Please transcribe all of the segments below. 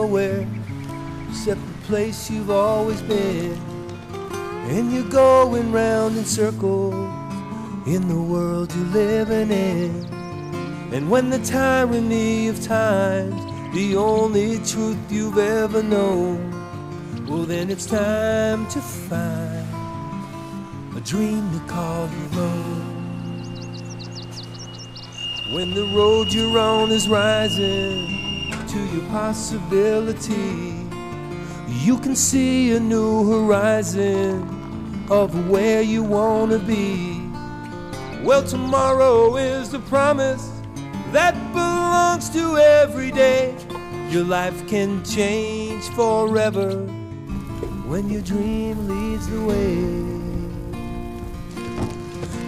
nowhere except the place you've always been. And you're going round in circles in the world you're living in. And when the tyranny of time's the only truth you've ever known, well then it's time to find a dream to call your own. When the road you're on is rising to your possibility, you can see a new horizon of where you want to be. Well, tomorrow is the promise that belongs to every day. Your life can change forever when your dream leads the way.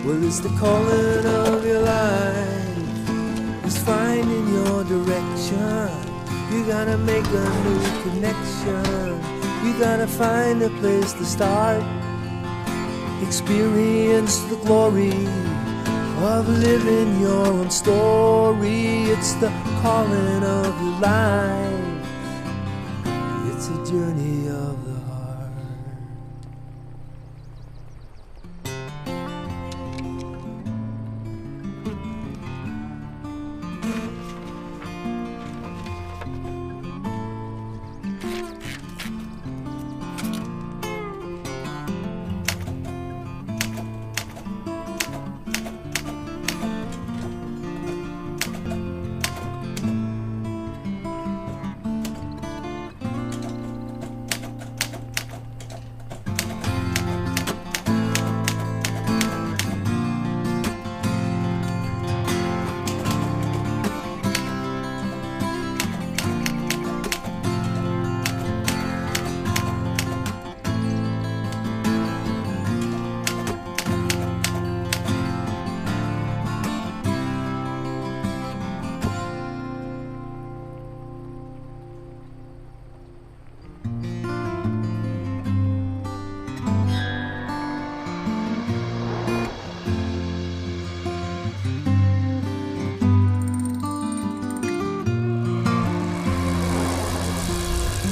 Well, it's the calling of your life, it's finding your direction. You gotta make a new connection, you gotta find a place to start. Experience the glory of living your own story. It's the calling of your life, it's a journey of the heart.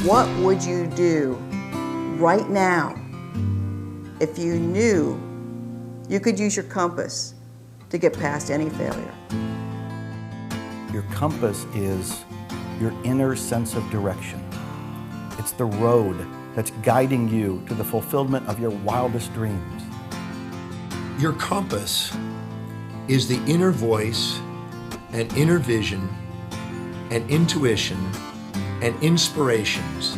What would you do right now if you knew you could use your compass to get past any failure? Your compass is your inner sense of direction. It's the road that's guiding you to the fulfillment of your wildest dreams. Your compass is the inner voice and inner vision and intuition and inspirations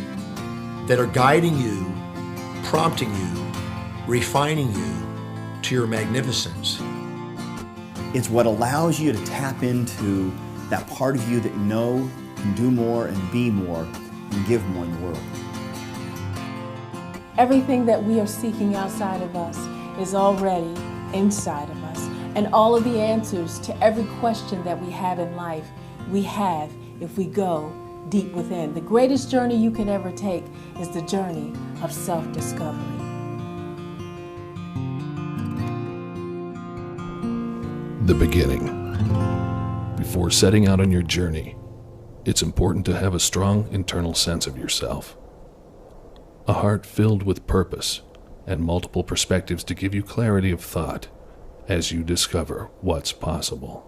that are guiding you, prompting you, refining you to your magnificence. It's what allows you to tap into that part of you that you know can do more and be more and give more in the world. Everything that we are seeking outside of us is already inside of us. And all of the answers to every question that we have in life, we have if we go deep within. The greatest journey you can ever take is the journey of self-discovery. The beginning. Before setting out on your journey, it's important to have a strong internal sense of yourself. A heart filled with purpose and multiple perspectives to give you clarity of thought as you discover what's possible.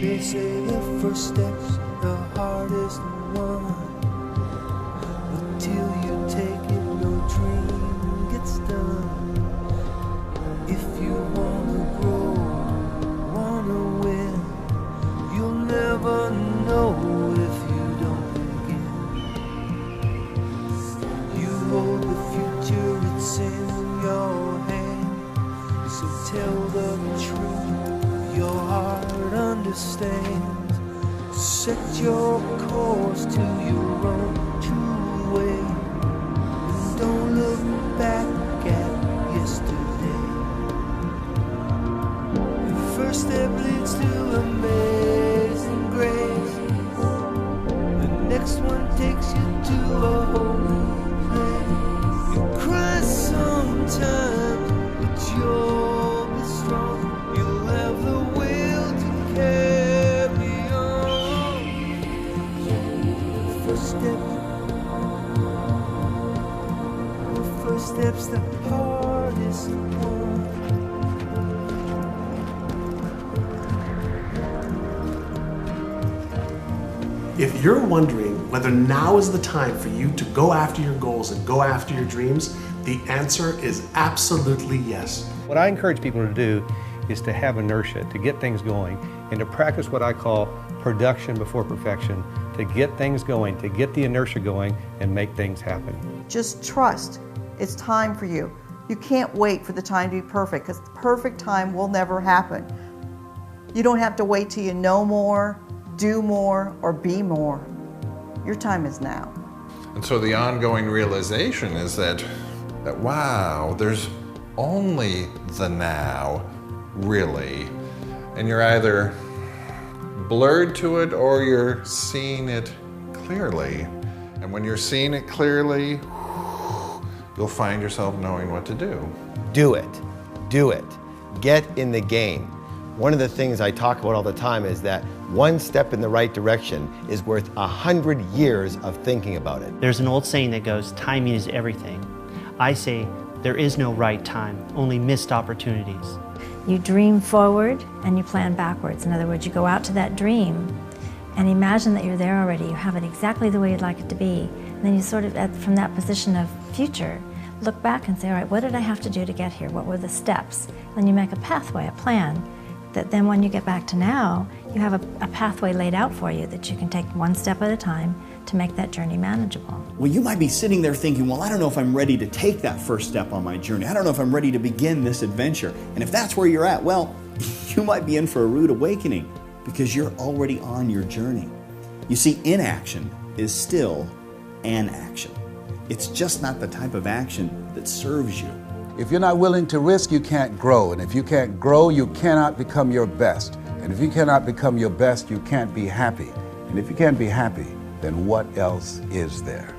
They say the first step's the hardest one. Until you take it, no dream gets done. If you wanna grow, wanna win, you'll never know if you don't begin. You hold the future, it's in your hand. So tell the truth, your heart understands. Set your course to your own true way, and don't look back at yesterday. Your first step leads to amazing grace. next one takes you to a holy place. You cry sometimes, but you'll be strong. You'll have the will to carry on. The first step's the hardest one. If you're wondering whether now is the time for you to go after your goals and go after your dreams, the answer is absolutely yes. What I encourage people to do is to have inertia, to get things going, and to practice what I call production before perfection, to get things going, to get the inertia going and make things happen. Just trust. It's time for you. You can't wait for the time to be perfect, because the perfect time will never happen. You don't have to wait till you know more, do more, or be more. Your time is now. And so the ongoing realization is that wow, there's only the now, really. And you're either blurred to it or you're seeing it clearly. And when you're seeing it clearly, you'll find yourself knowing what to do. Do it. Do it. Get in the game. One of the things I talk about all the time is that one step in the right direction is worth 100 years of thinking about it. There's an old saying that goes, timing is everything. I say, there is no right time, only missed opportunities. You dream forward and you plan backwards. In other words, you go out to that dream and imagine that you're there already. You have it exactly the way you'd like it to be. And then you sort of, from that position of future, look back and say, all right, what did I have to do to get here? What were the steps? Then you make a pathway, a plan, that then when you get back to now, you have a pathway laid out for you that you can take one step at a time to make that journey manageable. Well, you might be sitting there thinking, well, I don't know if I'm ready to take that first step on my journey. I don't know if I'm ready to begin this adventure. And if that's where you're at, well, you might be in for a rude awakening because you're already on your journey. You see, inaction is still an action. It's just not the type of action that serves you. If you're not willing to risk, you can't grow. And if you can't grow, you cannot become your best. And if you cannot become your best, you can't be happy. And if you can't be happy, then what else is there?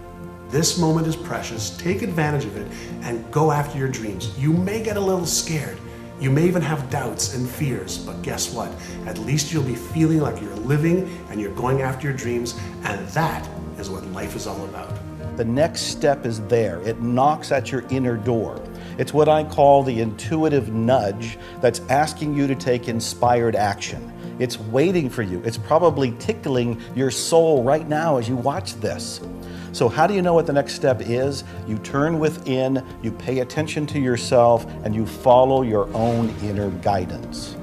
This moment is precious. Take advantage of it and go after your dreams. You may get a little scared. You may even have doubts and fears, but guess what? At least you'll be feeling like you're living and you're going after your dreams, and that is what life is all about. The next step is there. It knocks at your inner door. It's what I call the intuitive nudge that's asking you to take inspired action. It's waiting for you. It's probably tickling your soul right now as you watch this. So how do you know what the next step is? You turn within, you pay attention to yourself, and you follow your own inner guidance.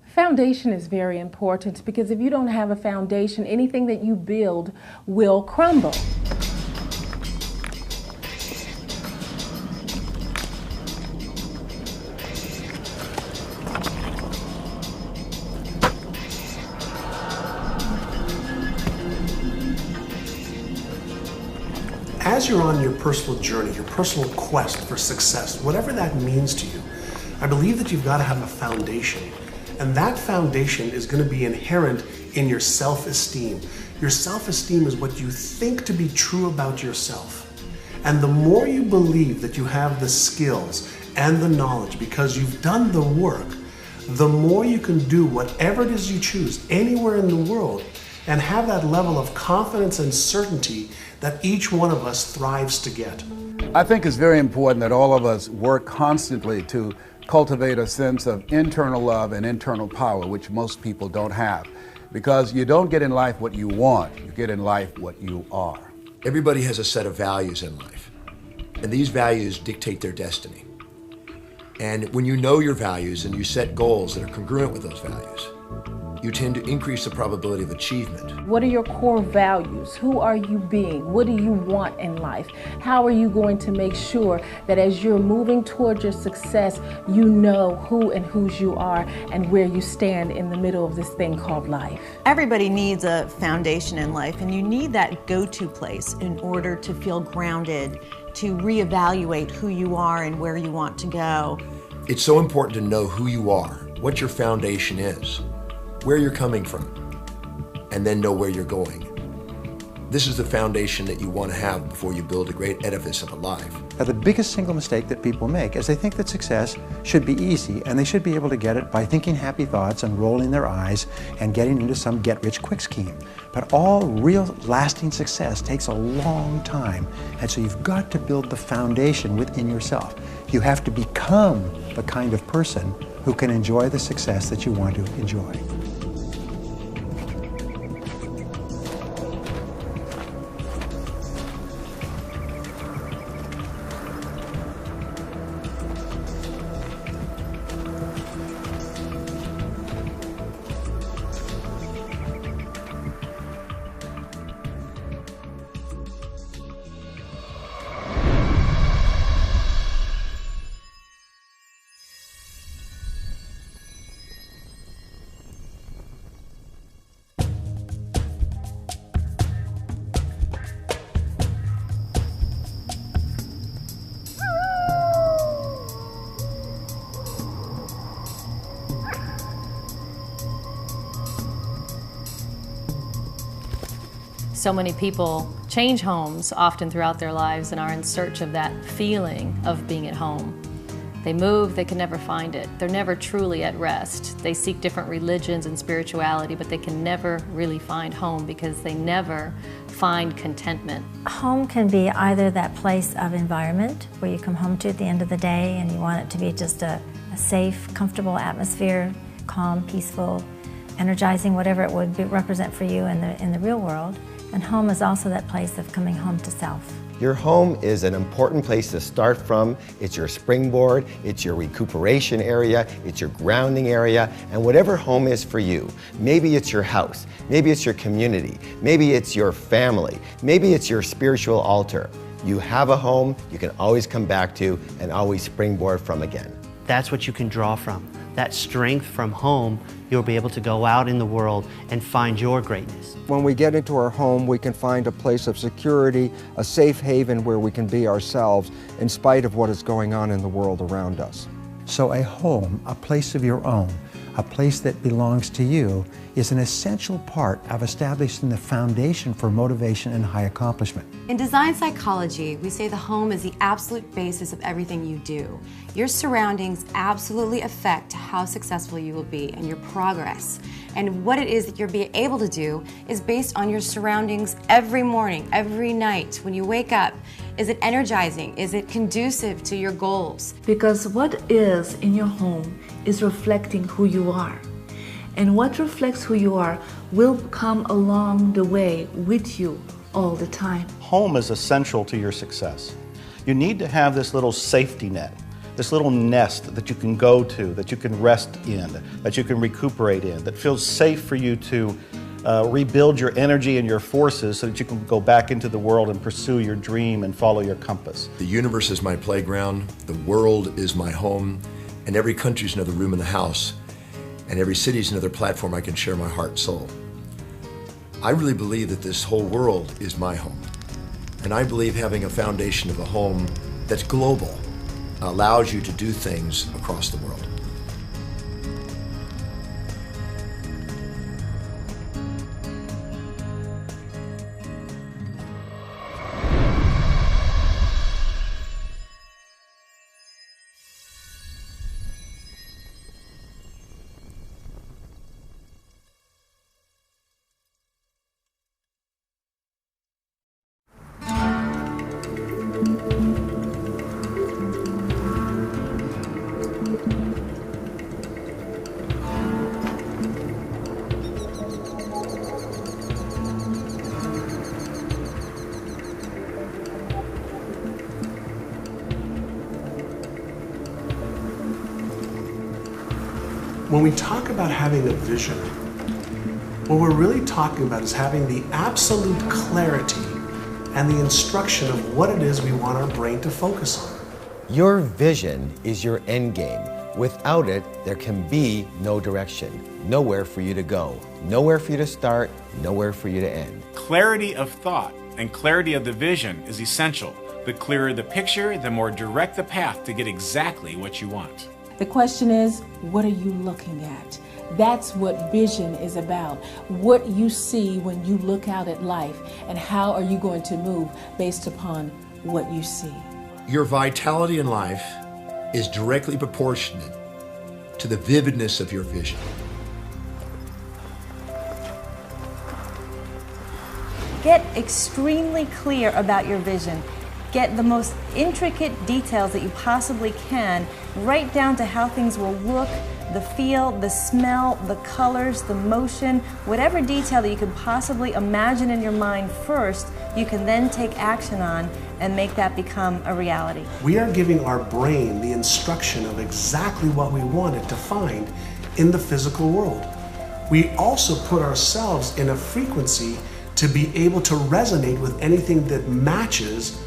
Foundation is very important because if you don't have a foundation, anything that you build will crumble. As you're on your personal journey, your personal quest for success, whatever that means to you, I believe that you've got to have a foundation. And that foundation is going to be inherent in your self-esteem. Your self-esteem is what you think to be true about yourself. And the more you believe that you have the skills and the knowledge because you've done the work, the more you can do whatever it is you choose anywhere in the world and have that level of confidence and certainty that each one of us thrives to get. I think it's very important that all of us work constantly to cultivate a sense of internal love and internal power, which most people don't have. Because you don't get in life what you want, you get in life what you are. Everybody has a set of values in life, and these values dictate their destiny. And when you know your values and you set goals that are congruent with those values, you tend to increase the probability of achievement. What are your core values? Who are you being? What do you want in life? How are you going to make sure that as you're moving towards your success, you know who and whose you are and where you stand in the middle of this thing called life? Everybody needs a foundation in life, and you need that go-to place in order to feel grounded, to reevaluate who you are and where you want to go. It's so important to know who you are, what your foundation is, where you're coming from, and then know where you're going. This is the foundation that you want to have before you build a great edifice of a life. Now, the biggest single mistake that people make is they think that success should be easy, and they should be able to get it by thinking happy thoughts and rolling their eyes and getting into some get-rich-quick scheme. But all real lasting success takes a long time, and so you've got to build the foundation within yourself. You have to become the kind of person who can enjoy the success that you want to enjoy. So many people change homes often throughout their lives and are in search of that feeling of being at home. They move, they can never find it. They're never truly at rest. They seek different religions and spirituality, but they can never really find home because they never find contentment. Home can be either that place of environment where you come home to at the end of the day and you want it to be just a safe, comfortable atmosphere, calm, peaceful, energizing, whatever it would represent for you in the real world. And home is also that place of coming home to self. Your home is an important place to start from. It's your springboard, it's your recuperation area, it's your grounding area, and whatever home is for you. Maybe it's your house, maybe it's your community, maybe it's your family, maybe it's your spiritual altar. You have a home you can always come back to and always springboard from again. That's what you can draw from. That strength from home, you'll be able to go out in the world and find your greatness. When we get into our home, we can find a place of security, a safe haven where we can be ourselves in spite of what is going on in the world around us. So a home, a place of your own, a place that belongs to you, is an essential part of establishing the foundation for motivation and high accomplishment. In design psychology, we say the home is the absolute basis of everything you do. Your surroundings absolutely affect how successful you will be and your progress. And what it is that you're being able to do is based on your surroundings every morning, every night. When you wake up, is it energizing? Is it conducive to your goals? Because what is in your home is reflecting who you are. And what reflects who you are will come along the way with you all the time. Home is essential to your success. You need to have this little safety net, this little nest that you can go to, that you can rest in, that you can recuperate in, that feels safe for you to rebuild your energy and your forces so that you can go back into the world and pursue your dream and follow your compass. The universe is my playground, the world is my home, and every country is another room in the house, and every city is another platform I can share my heart and soul. I really believe that this whole world is my home, and I believe having a foundation of a home that's global allows you to do things across the world. When we talk about having a vision, What we're really talking about is having the absolute clarity and the instruction of what it is we want our brain to focus on. Your vision is your end game. Without it, there can be no direction, nowhere for you to go, nowhere for you to start, nowhere for you to end. Clarity of thought and clarity of the vision is essential. The clearer the picture, the more direct the path to get exactly what you want. The question is, what are you looking at? That's what vision is about. What you see when you look out at life, and how are you going to move based upon what you see. Your vitality in life is directly proportionate to the vividness of your vision. Get extremely clear about your vision. Get the most intricate details that you possibly can, right down to how things will look, the feel, the smell, the colors, the motion, whatever detail that you can possibly imagine in your mind first, you can then take action on and make that become a reality. We are giving our brain the instruction of exactly what we want it to find in the physical world. We also put ourselves in a frequency to be able to resonate with anything that matches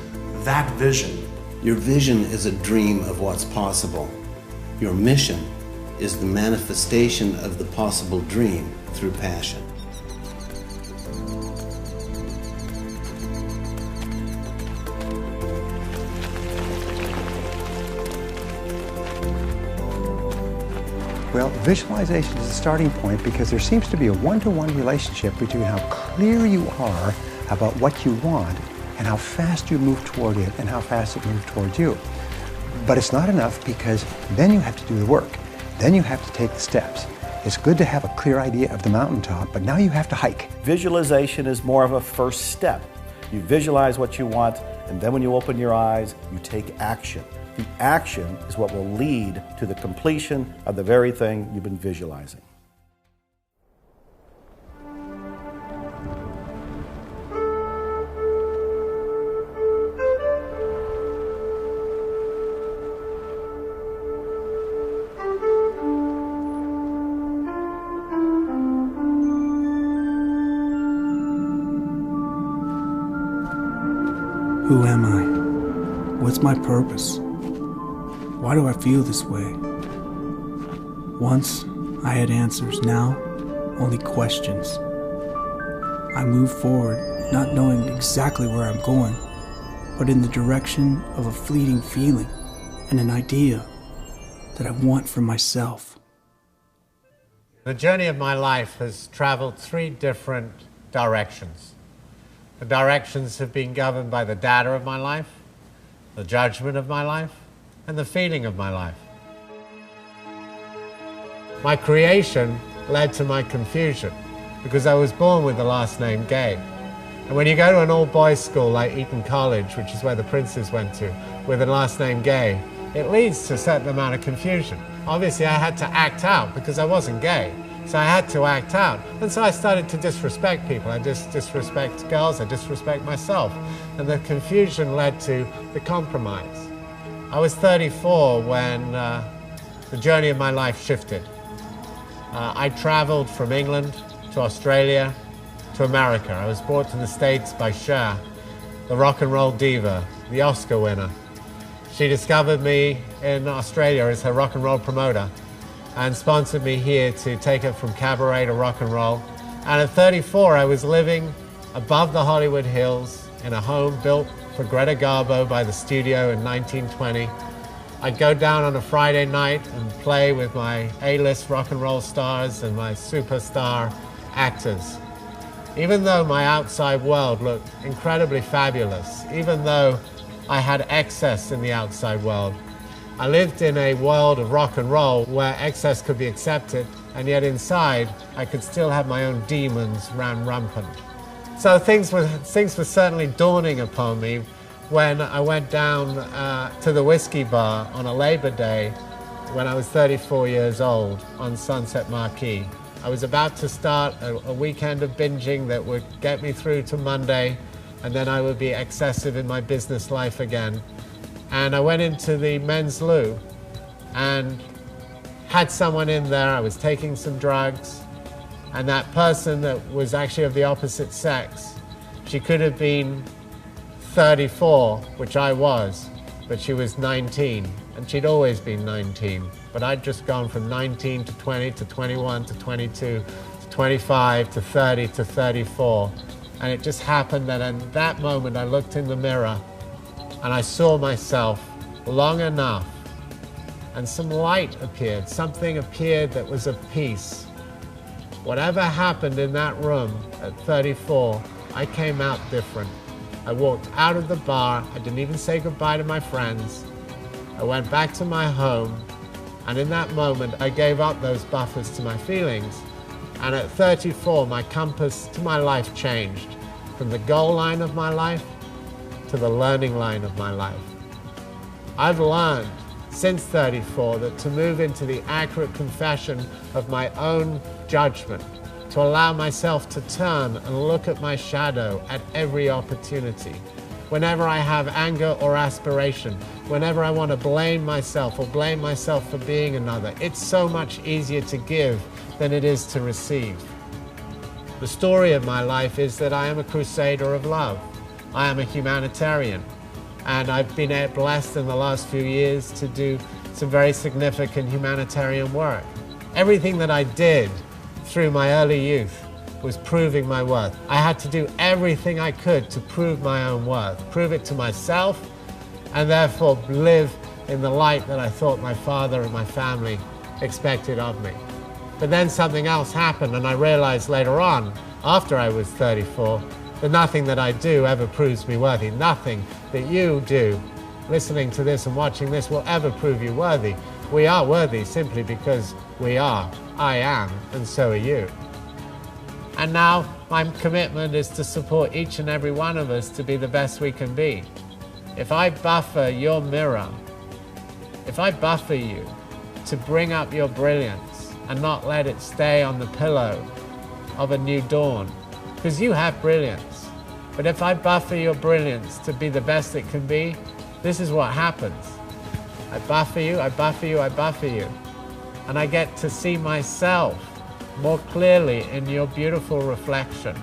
that vision. Your vision is a dream of what's possible. Your mission is the manifestation of the possible dream through passion. Well, visualization is the starting point because there seems to be a one-to-one relationship between how clear you are about what you want and how fast you move toward it and how fast it moves towards you. But it's not enough, because then you have to do the work. Then you have to take the steps. It's good to have a clear idea of the mountaintop, but now you have to hike. Visualization is more of a first step. You visualize what you want, and then when you open your eyes, you take action. The action is what will lead to the completion of the very thing you've been visualizing. Who am I? What's my purpose? Why do I feel this way? Once I had answers, now only questions. I move forward, not knowing exactly where I'm going, but in the direction of a fleeting feeling and an idea that I want for myself. The journey of my life has traveled 3 different directions. The directions have been governed by the data of my life, the judgment of my life, and the feeling of my life. My creation led to my confusion because I was born with the last name Gay. And when you go to an all-boys school like Eton College, which is where the princes went to, with the last name Gay, it leads to a certain amount of confusion. Obviously, I had to act out because I wasn't gay. So I had to act out. And so I started to disrespect people. I disrespect girls, I disrespect myself. And the confusion led to the compromise. I was 34 when the journey of my life shifted. I traveled from England to Australia to America. I was brought to the States by Cher, the rock and roll diva, the Oscar winner. She discovered me in Australia as her rock and roll promoter and sponsored me here to take her from cabaret to rock and roll. And at 34, I was living above the Hollywood Hills in a home built for Greta Garbo by the studio in 1920. I'd go down on a Friday night and play with my A-list rock and roll stars and my superstar actors. Even though my outside world looked incredibly fabulous, even though I had excess in the outside world, I lived in a world of rock and roll where excess could be accepted, and yet inside I could still have my own demons ran rampant. So things were certainly dawning upon me when I went down to the whiskey bar on a Labor Day when I was 34 years old on Sunset Marquee. I was about to start a weekend of binging that would get me through to Monday, and then I would be excessive in my business life again. And I went into the men's loo and had someone in there. I was taking some drugs, And that person that was actually of the opposite sex, she could have been 34, which I was, but she was 19, and she'd always been 19. But I'd just gone from 19 to 20 to 21 to 22 to 25 to 30 to 34. And it just happened that in that moment I looked in the mirror and I saw myself long enough, and some light appeared, something appeared that was of peace. Whatever happened in that room at 34, I came out different. I walked out of the bar, I didn't even say goodbye to my friends. I went back to my home, and in that moment I gave up those buffers to my feelings. And at 34, my compass to my life changed from the goal line of my life to the learning line of my life. I've learned since 34 that to move into the accurate confession of my own judgment, to allow myself to turn and look at my shadow at every opportunity. Whenever I have anger or aspiration, whenever I want to blame myself or blame myself for being another, it's so much easier to give than it is to receive. The story of my life is that I am a crusader of love. I am a humanitarian, and I've been blessed in the last few years to do some very significant humanitarian work. Everything that I did through my early youth was proving my worth. I had to do everything I could to prove my own worth, prove it to myself, and therefore live in the light that I thought my father and my family expected of me. But then something else happened, and I realized later on, after I was 34, that nothing that I do ever proves me worthy. Nothing that you do, listening to this and watching this, will ever prove you worthy. We are worthy simply because we are. I am, and so are you. And now my commitment is to support each and every one of us to be the best we can be. If I buffer your mirror, if I buffer you to bring up your brilliance and not let it stay on the pillow of a new dawn, because you have brilliance, but if I buffer your brilliance to be the best it can be, this is what happens. I buffer you, I buffer you, I buffer you. And I get to see myself more clearly in your beautiful reflection,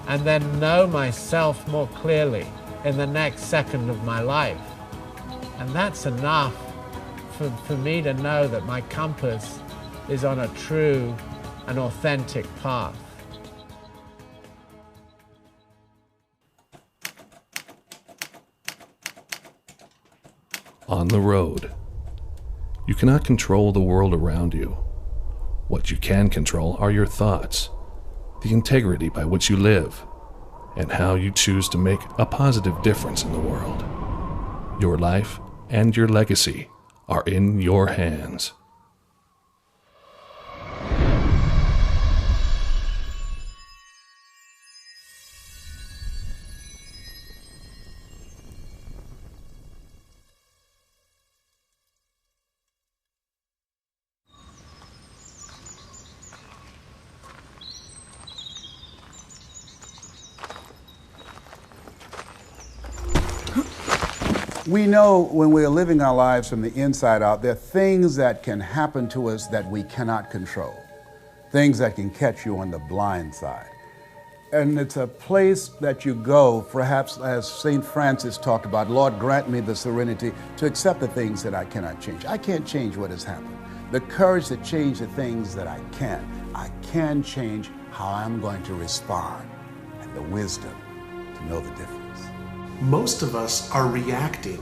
and then know myself more clearly in the next second of my life. And that's enough for me to know that my compass is on a true and authentic path. On the road. You cannot control the world around you. What you can control are your thoughts, the integrity by which you live, and how you choose to make a positive difference in the world. Your life and your legacy are in your hands. We know when we're living our lives from the inside out, there are things that can happen to us that we cannot control, things that can catch you on the blind side. And it's a place that you go, perhaps as St. Francis talked about, Lord, grant me the serenity to accept the things that I cannot change. I can't change what has happened. The courage to change the things that I can. I can change how I'm going to respond, and the wisdom to know the difference. Most of us are reacting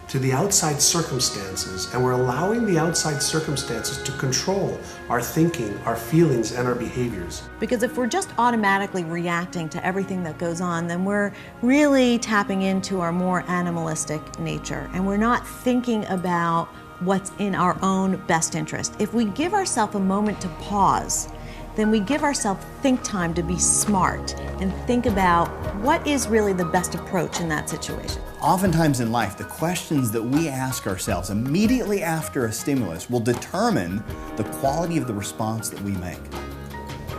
to the outside circumstances, and we're allowing the outside circumstances to control our thinking, our feelings, and our behaviors. Because if we're just automatically reacting to everything that goes on, then we're really tapping into our more animalistic nature, and we're not thinking about what's in our own best interest. If we give ourselves a moment to pause, then we give ourselves think time to be smart and think about what is really the best approach in that situation. Oftentimes in life, the questions that we ask ourselves immediately after a stimulus will determine the quality of the response that we make.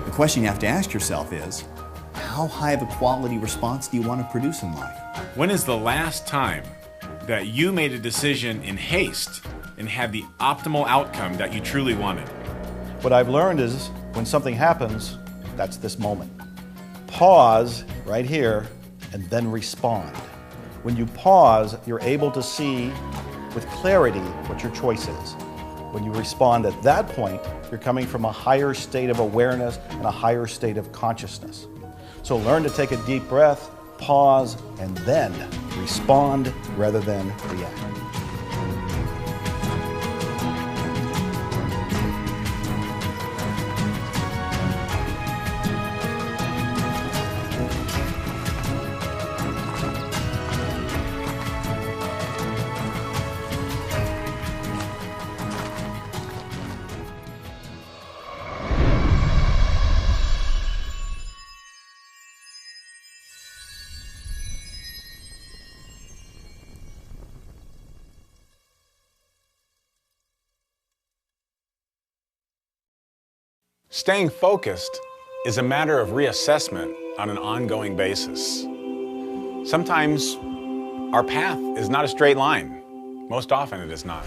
The question you have to ask yourself is, how high of a quality response do you want to produce in life? When is the last time that you made a decision in haste and had the optimal outcome that you truly wanted? What I've learned is When something happens, that's this moment. Pause right here and then respond. When you pause, you're able to see with clarity what your choice is. When you respond at that point, you're coming from a higher state of awareness and a higher state of consciousness. So learn to take a deep breath, pause, and then respond rather than react. Staying focused is a matter of reassessment on an ongoing basis. Sometimes our path is not a straight line. Most often it is not.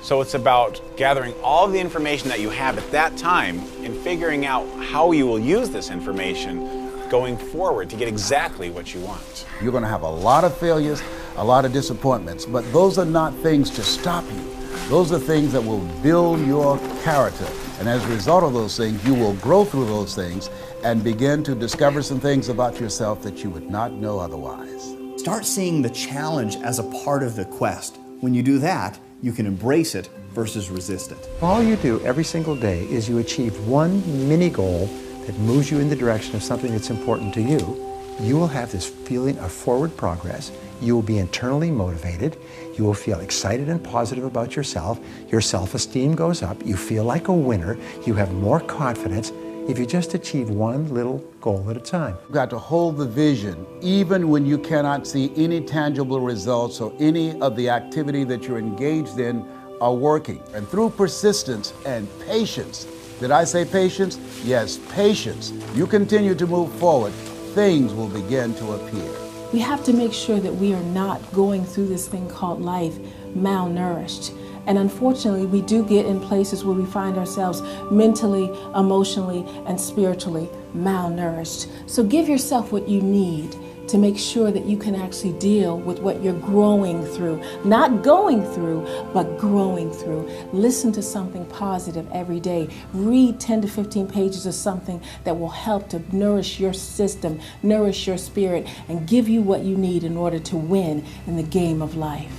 So it's about gathering all of the information that you have at that time and figuring out how you will use this information going forward to get exactly what you want. You're going to have a lot of failures, a lot of disappointments, but those are not things to stop you. Those are things that will build your character. And as a result of those things, you will grow through those things and begin to discover some things about yourself that you would not know otherwise. Start seeing the challenge as a part of the quest. When you do that, you can embrace it versus resist it. All you do every single day is you achieve one mini goal that moves you in the direction of something that's important to you. You will have this feeling of forward progress. You will be internally motivated. You will feel excited and positive about yourself. Your self-esteem goes up. You feel like a winner. You have more confidence if you just achieve one little goal at a time. You've got to hold the vision even when you cannot see any tangible results or any of the activity that you're engaged in are working. And through persistence and patience, did I say patience? Yes, patience. You continue to move forward, things will begin to appear. We have to make sure that we are not going through this thing called life malnourished. And unfortunately, we do get in places where we find ourselves mentally, emotionally, and spiritually malnourished. So give yourself what you need to make sure that you can actually deal with what you're growing through. Not going through, but growing through. Listen to something positive every day. Read 10 to 15 pages of something that will help to nourish your system, nourish your spirit, and give you what you need in order to win in the game of life.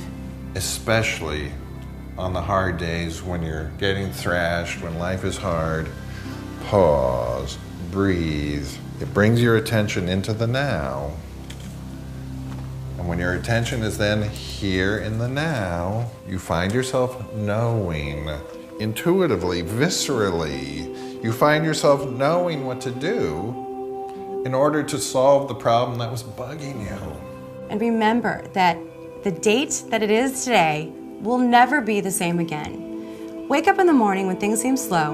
Especially on the hard days when you're getting thrashed, when life is hard, pause, breathe. It brings your attention into the now. And when your attention is then here in the now, you find yourself knowing, intuitively, viscerally, you find yourself knowing what to do in order to solve the problem that was bugging you. And remember that the date that it is today will never be the same again. Wake up in the morning when things seem slow,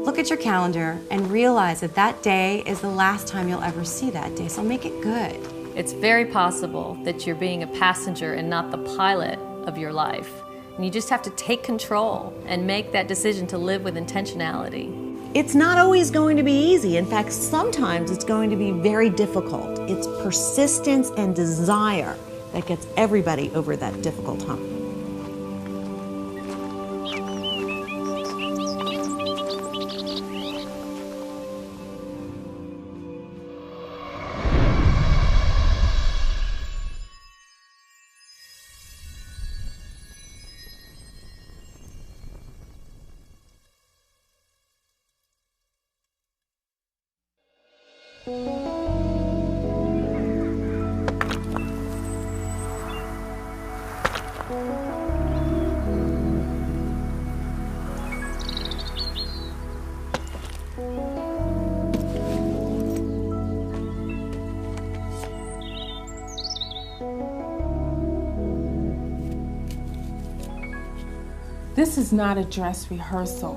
look at your calendar, and realize that that day is the last time you'll ever see that day, so make it good. It's very possible that you're being a passenger and not the pilot of your life. And you just have to take control and make that decision to live with intentionality. It's not always going to be easy. In fact, sometimes it's going to be very difficult. It's persistence and desire that gets everybody over that difficult hump. This is not a dress rehearsal.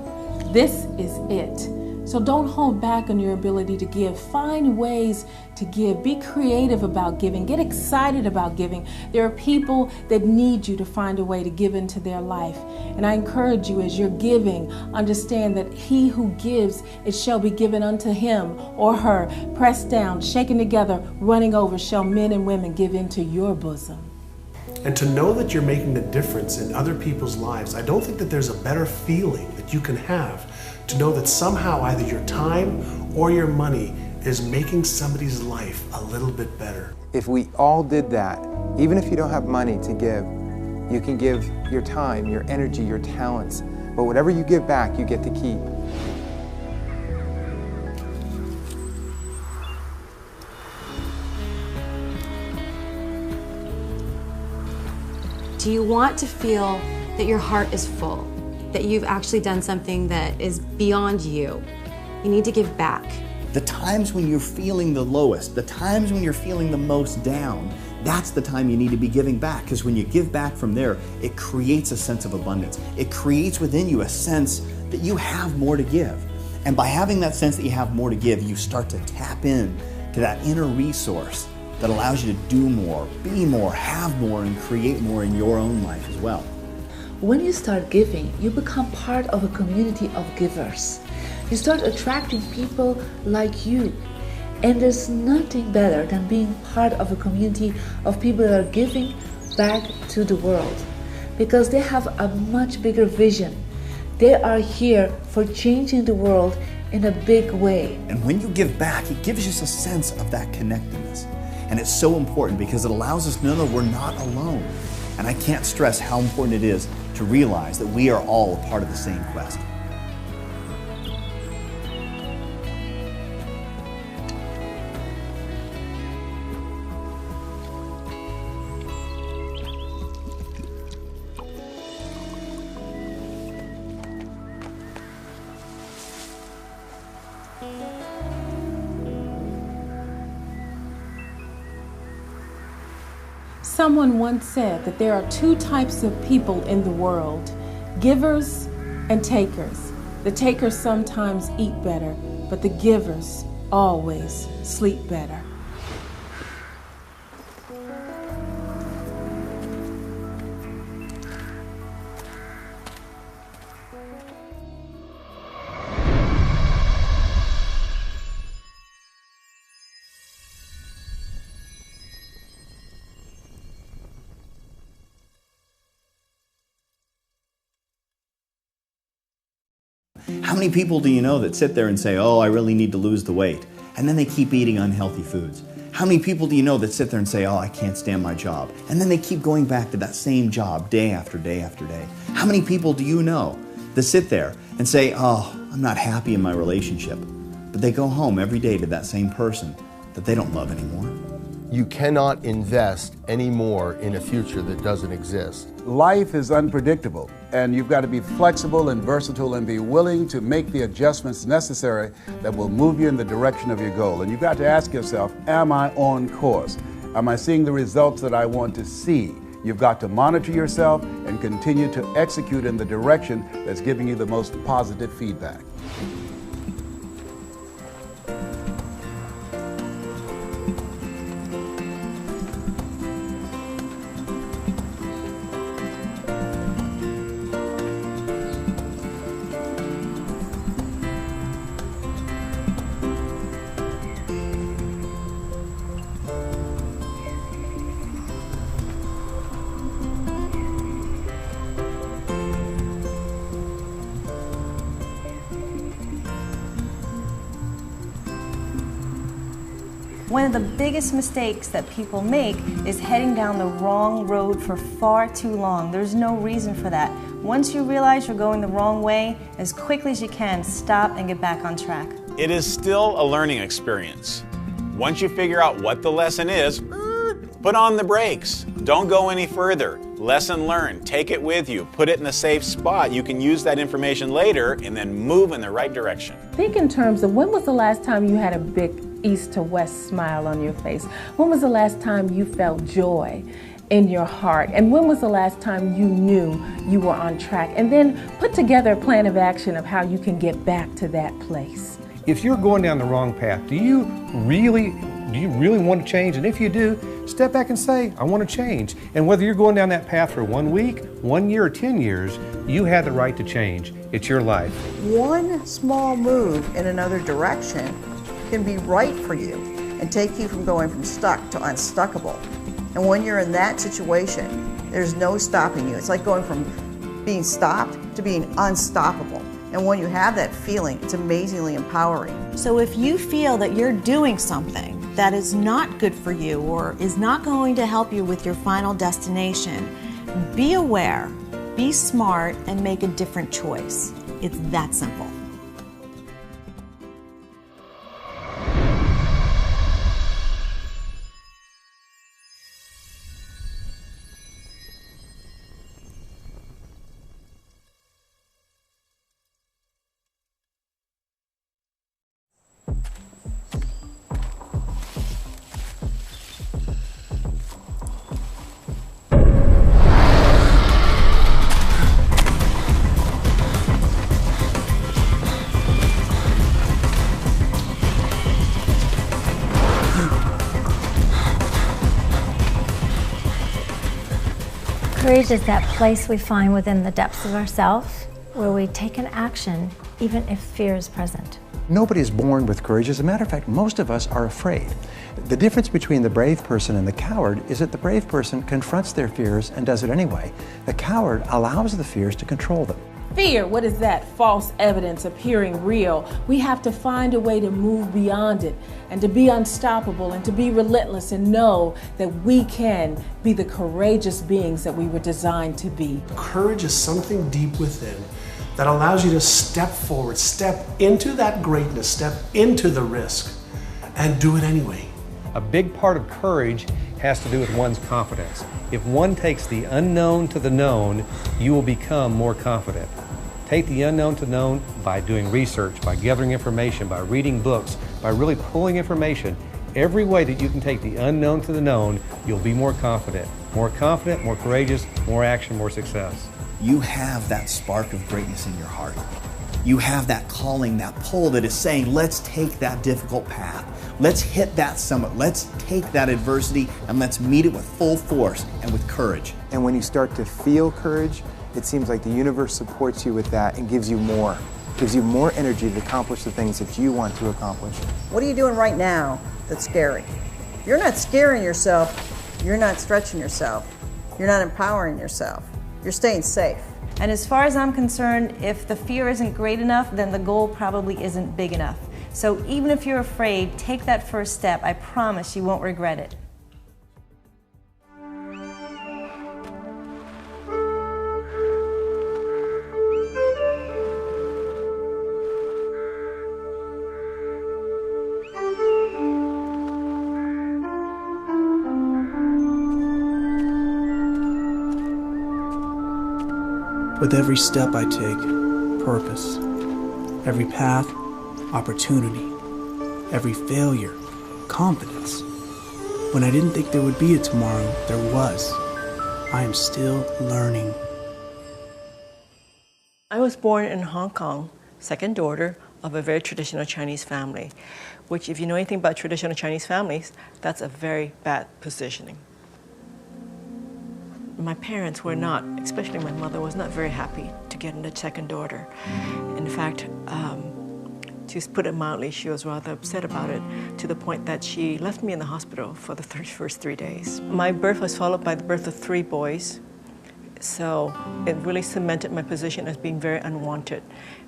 This is it. So don't hold back on your ability to give. Find ways to give. Be creative about giving. Get excited about giving. There are people that need you to find a way to give into their life. And I encourage you, as you're giving, understand that he who gives, it shall be given unto him or her. Pressed down, shaken together, running over, shall men and women give into your bosom. And to know that you're making a difference in other people's lives, I don't think that there's a better feeling that you can have to know that somehow either your time or your money is making somebody's life a little bit better. If we all did that, even if you don't have money to give, you can give your time, your energy, your talents. But whatever you give back, you get to keep. Do you want to feel that your heart is full, that you've actually done something that is beyond you? You need to give back. The times when you're feeling the lowest, the times when you're feeling the most down, that's the time you need to be giving back, because when you give back from there, it creates a sense of abundance. It creates within you a sense that you have more to give. And by having that sense that you have more to give, you start to tap in to that inner resource that allows you to do more, be more, have more, and create more in your own life as well. When you start giving, you become part of a community of givers. You start attracting people like you. And there's nothing better than being part of a community of people that are giving back to the world, because they have a much bigger vision. They are here for changing the world in a big way. And when you give back, it gives us a sense of that connectedness. And it's so important because it allows us to know that we're not alone. And I can't stress how important it is to realize that we are all a part of the same quest. Someone once said that there are two types of people in the world, givers and takers. The takers sometimes eat better, but the givers always sleep better. How many people do you know that sit there and say, oh, I really need to lose the weight, and then they keep eating unhealthy foods? How many people do you know that sit there and say, oh, I can't stand my job, and then they keep going back to that same job day after day after day? How many people do you know that sit there and say, oh, I'm not happy in my relationship, but they go home every day to that same person that they don't love anymore? You cannot invest any more in a future that doesn't exist. Life is unpredictable, and you've got to be flexible and versatile and be willing to make the adjustments necessary that will move you in the direction of your goal. And you've got to ask yourself, am I on course? Am I seeing the results that I want to see? You've got to monitor yourself and continue to execute in the direction that's giving you the most positive feedback. One of the biggest mistakes that people make is heading down the wrong road for far too long. There's no reason for that. Once you realize you're going the wrong way, as quickly as you can, stop and get back on track. It is still a learning experience. Once you figure out what the lesson is, put on the brakes. Don't go any further. Lesson learned. Take it with you. Put it in a safe spot. You can use that information later and then move in the right direction. Think in terms of, when was the last time you had a big east to west smile on your face? When was the last time you felt joy in your heart? And when was the last time you knew you were on track? And then put together a plan of action of how you can get back to that place. if you're going down the wrong path, do you really want to change? And if you do, step back and say, I want to change. And whether you're going down that path for 1 week, 1 year, or 10 years, you have the right to change. It's your life. One small move in another direction can be right for you and take you from going from stuck to unstuckable. And when you're in that situation, there's no stopping you. It's like going from being stopped to being unstoppable. And when you have that feeling, it's amazingly empowering. So if you feel that you're doing something that is not good for you or is not going to help you with your final destination, be aware, be smart, and make a different choice. It's that simple. Courage is that place we find within the depths of ourselves where we take an action even if fear is present. Nobody is born with courage. As a matter of fact, most of us are afraid. The difference between the brave person and the coward is that the brave person confronts their fears and does it anyway. The coward allows the fears to control them. Fear, what is that? False evidence appearing real. We have to find a way to move beyond it and to be unstoppable and to be relentless and know that we can be the courageous beings that we were designed to be. Courage is something deep within that allows you to step forward, step into that greatness, step into the risk, and do it anyway. A big part of courage has to do with one's confidence. If one takes the unknown to the known, you will become more confident. Take the unknown to known by doing research, by gathering information, by reading books, by really pulling information. Every way that you can take the unknown to the known, you'll be more confident, more courageous, more action, more success. You have that spark of greatness in your heart. You have that calling, that pull that is saying, let's take that difficult path. Let's hit that summit. Let's take that adversity and let's meet it with full force and with courage. And when you start to feel courage, it seems like the universe supports you with that and gives you more energy to accomplish the things that you want to accomplish. What are you doing right now that's scary? If you're not scaring yourself, you're not stretching yourself, you're not empowering yourself, you're staying safe. And as far as I'm concerned, if the fear isn't great enough, then the goal probably isn't big enough. So even if you're afraid, take that first step. I promise you won't regret it. With every step I take, purpose. Every path, opportunity. Every failure, confidence. When I didn't think there would be a tomorrow, there was. I am still learning. I was born in Hong Kong, second daughter of a very traditional Chinese family, which if you know anything about traditional Chinese families, that's a very bad positioning. My parents were not, especially my mother, was not very happy to get a second daughter. In fact, to put it mildly, she was rather upset about it to the point that she left me in the hospital for the first 3 days. My birth was followed by the birth of 3 boys, so it really cemented my position as being very unwanted.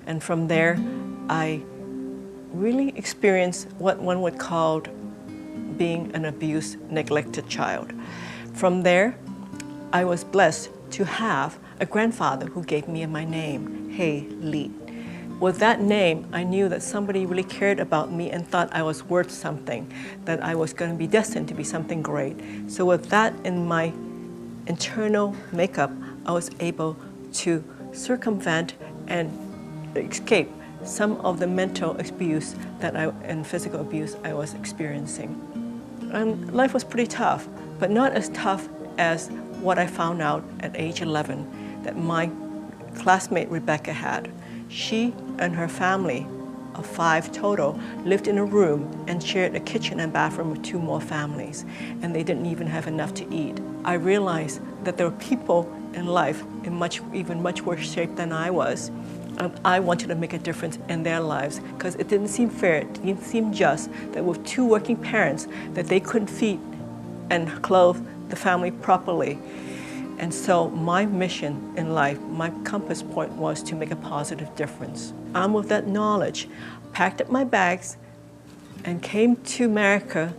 And from there, I really experienced what one would call being an abused, neglected child. From there, I was blessed to have a grandfather who gave me my name, Hey Li. With that name, I knew that somebody really cared about me and thought I was worth something, that I was going to be destined to be something great. So with that in my internal makeup, I was able to circumvent and escape some of the mental abuse and physical abuse I was experiencing. And life was pretty tough, but not as tough as what I found out at age 11 that my classmate Rebecca had. She and her family of 5 total lived in a room and shared a kitchen and bathroom with 2 more families, and they didn't even have enough to eat. I realized that there were people in life in even much worse shape than I was. I wanted to make a difference in their lives because it didn't seem fair, it didn't seem just that with 2 working parents that they couldn't feed and clothe the family properly. And so my mission in life, my compass point was to make a positive difference. And with that knowledge, packed up my bags and came to America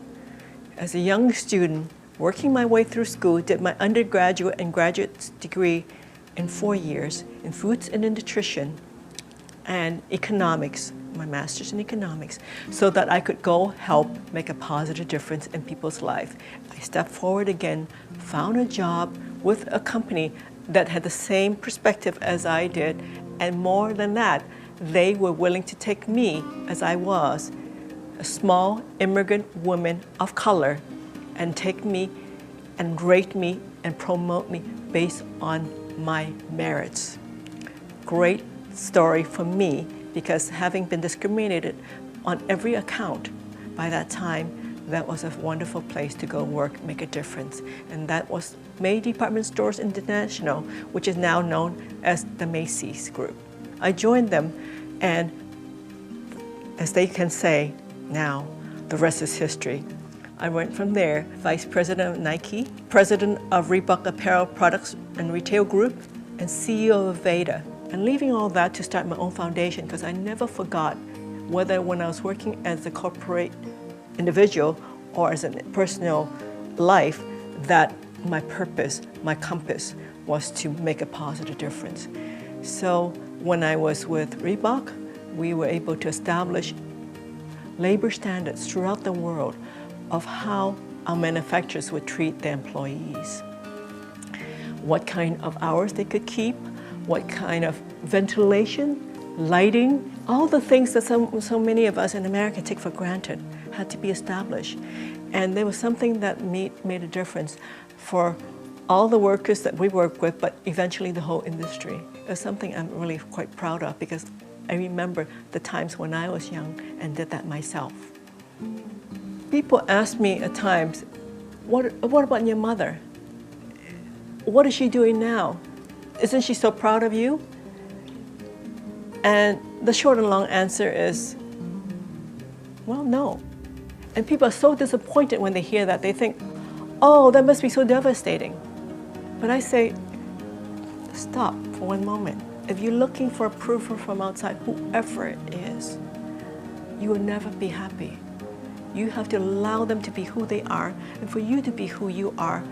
as a young student, working my way through school, did my undergraduate and graduate degree in 4 years in foods and in nutrition and economics, my master's in economics, so that I could go help make a positive difference in people's life. I stepped forward again, found a job with a company that had the same perspective as I did, and more than that, they were willing to take me as I was, a small immigrant woman of color, and take me and rate me and promote me based on my merits. Great story for me, because having been discriminated on every account by that time, that was a wonderful place to go work, make a difference. And that was May Department Stores International, which is now known as the Macy's Group. I joined them, and as they can say now, the rest is history. I went from there, Vice President of Nike, President of Reebok Apparel Products and Retail Group, and CEO of Veda. And leaving all that to start my own foundation, because I never forgot whether when I was working as a corporate individual or as a personal life, that my purpose, my compass, was to make a positive difference. So when I was with Reebok, we were able to establish labor standards throughout the world of how our manufacturers would treat their employees. What kind of hours they could keep, what kind of ventilation, lighting, all the things that so many of us in America take for granted had to be established. And there was something that made a difference for all the workers that we work with, but eventually the whole industry. It's something I'm really quite proud of, because I remember the times when I was young and did that myself. People ask me at times, what about your mother? What is she doing now? Isn't she so proud of you? And the short and long answer is, well, no. And people are so disappointed when they hear that. They think, oh, that must be so devastating. But I say, stop for one moment. If you're looking for approval from outside, whoever it is, you will never be happy. You have to allow them to be who they are, and for you to be who you are,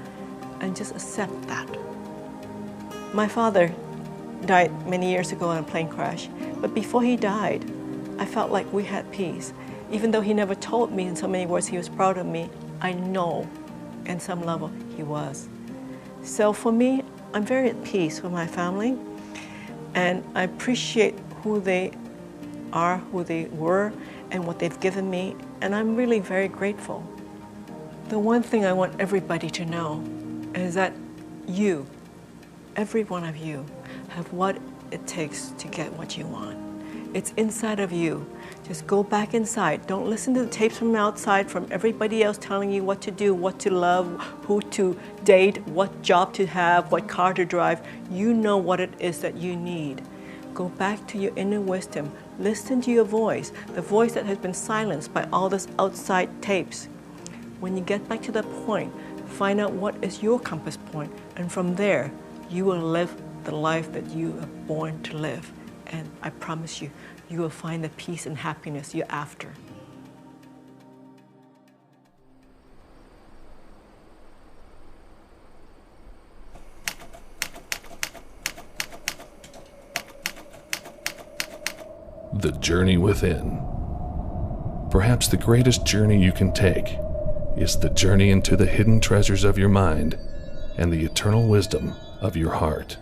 and just accept that. My father died many years ago in a plane crash, but before he died, I felt like we had peace. Even though he never told me in so many words he was proud of me, I know in some level he was. So for me, I'm very at peace with my family, and I appreciate who they are, who they were, and what they've given me, and I'm really very grateful. The one thing I want everybody to know is that you, every one of you, have what it takes to get what you want. It's inside of you. Just go back inside. Don't listen to the tapes from outside, from everybody else telling you what to do, what to love, who to date, what job to have, what car to drive. You know what it is that you need. Go back to your inner wisdom. Listen to your voice, the voice that has been silenced by all this outside tapes. When you get back to that point, find out what is your compass point, and from there, you will live the life that you are born to live. And I promise you, you will find the peace and happiness you're after. The journey within. Perhaps the greatest journey you can take is the journey into the hidden treasures of your mind and the eternal wisdom of your heart.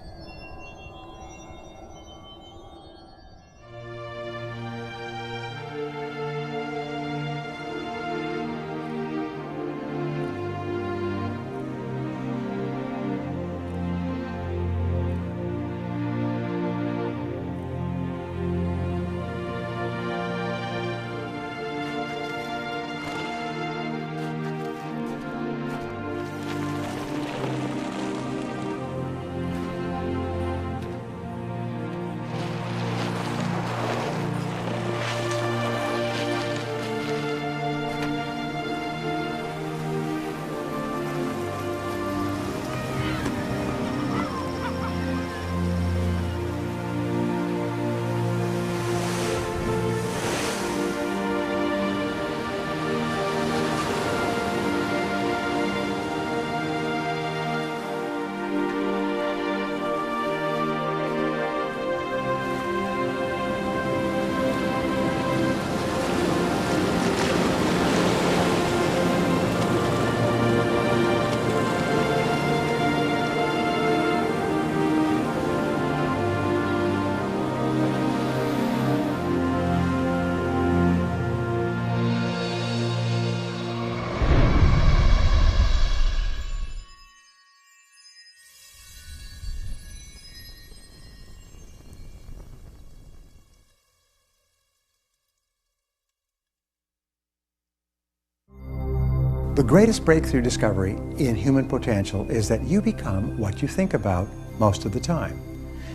The greatest breakthrough discovery in human potential is that you become what you think about most of the time.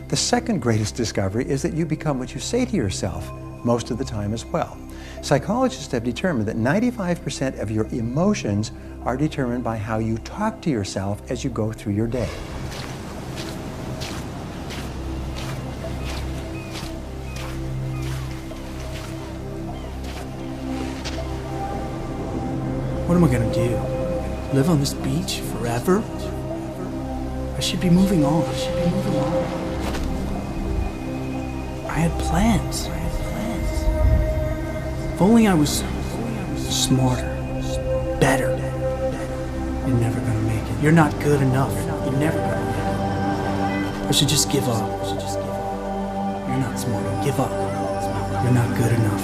The second greatest discovery is that you become what you say to yourself most of the time as well. Psychologists have determined that 95% of your emotions are determined by how you talk to yourself as you go through your day. What am I gonna do? Live on this beach forever? I should be moving on. I had plans. If only I was smarter, better. You're never gonna make it. You're not good enough. You're never gonna make it. I should just give up. You're not smart. Give up. You're not good enough.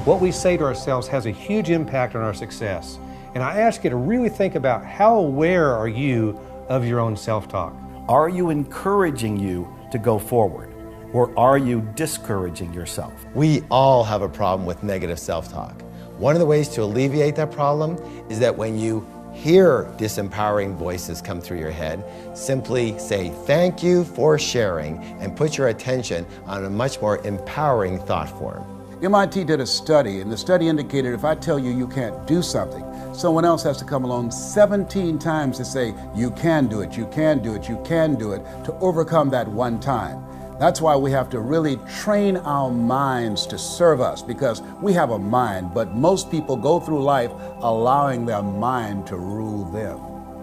What we say to ourselves has a huge impact on our success. And I ask you to really think about how aware are you of your own self-talk? Are you encouraging you to go forward? Or are you discouraging yourself? We all have a problem with negative self-talk. One of the ways to alleviate that problem is that when you hear disempowering voices come through your head, simply say thank you for sharing and put your attention on a much more empowering thought form. MIT did a study, and the study indicated if I tell you you can't do something, someone else has to come along 17 times to say, you can do it, you can do it, you can do it, to overcome that one time. That's why we have to really train our minds to serve us, because we have a mind, but most people go through life allowing their mind to rule them.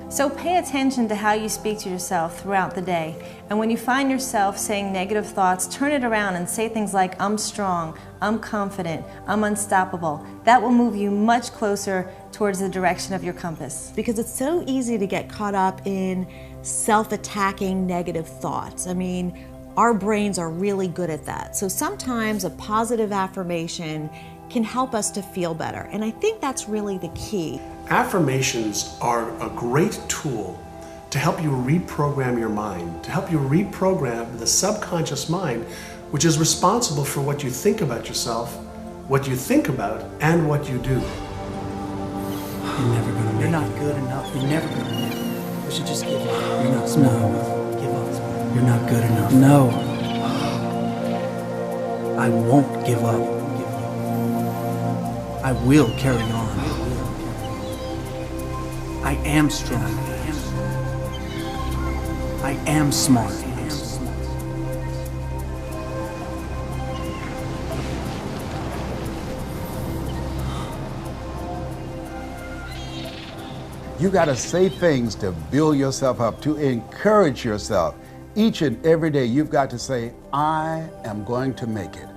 So pay attention to how you speak to yourself throughout the day. And when you find yourself saying negative thoughts, turn it around and say things like, I'm strong, I'm confident, I'm unstoppable. That will move you much closer towards the direction of your compass. Because it's so easy to get caught up in self-attacking negative thoughts. I mean, our brains are really good at that. So sometimes a positive affirmation can help us to feel better. And I think that's really the key. Affirmations are a great tool to help you reprogram your mind, to help you reprogram the subconscious mind, which is responsible for what you think about yourself, what you think about, and what you do. You're never gonna make it. You're not good enough. You're never gonna make it. I should just give up. You're not smart enough. Give up. You're not good enough. No. I won't give up. I will carry on. I am strong. I am smart. You got to say things to build yourself up, to encourage yourself. Each and every day you've got to say, I am going to make it.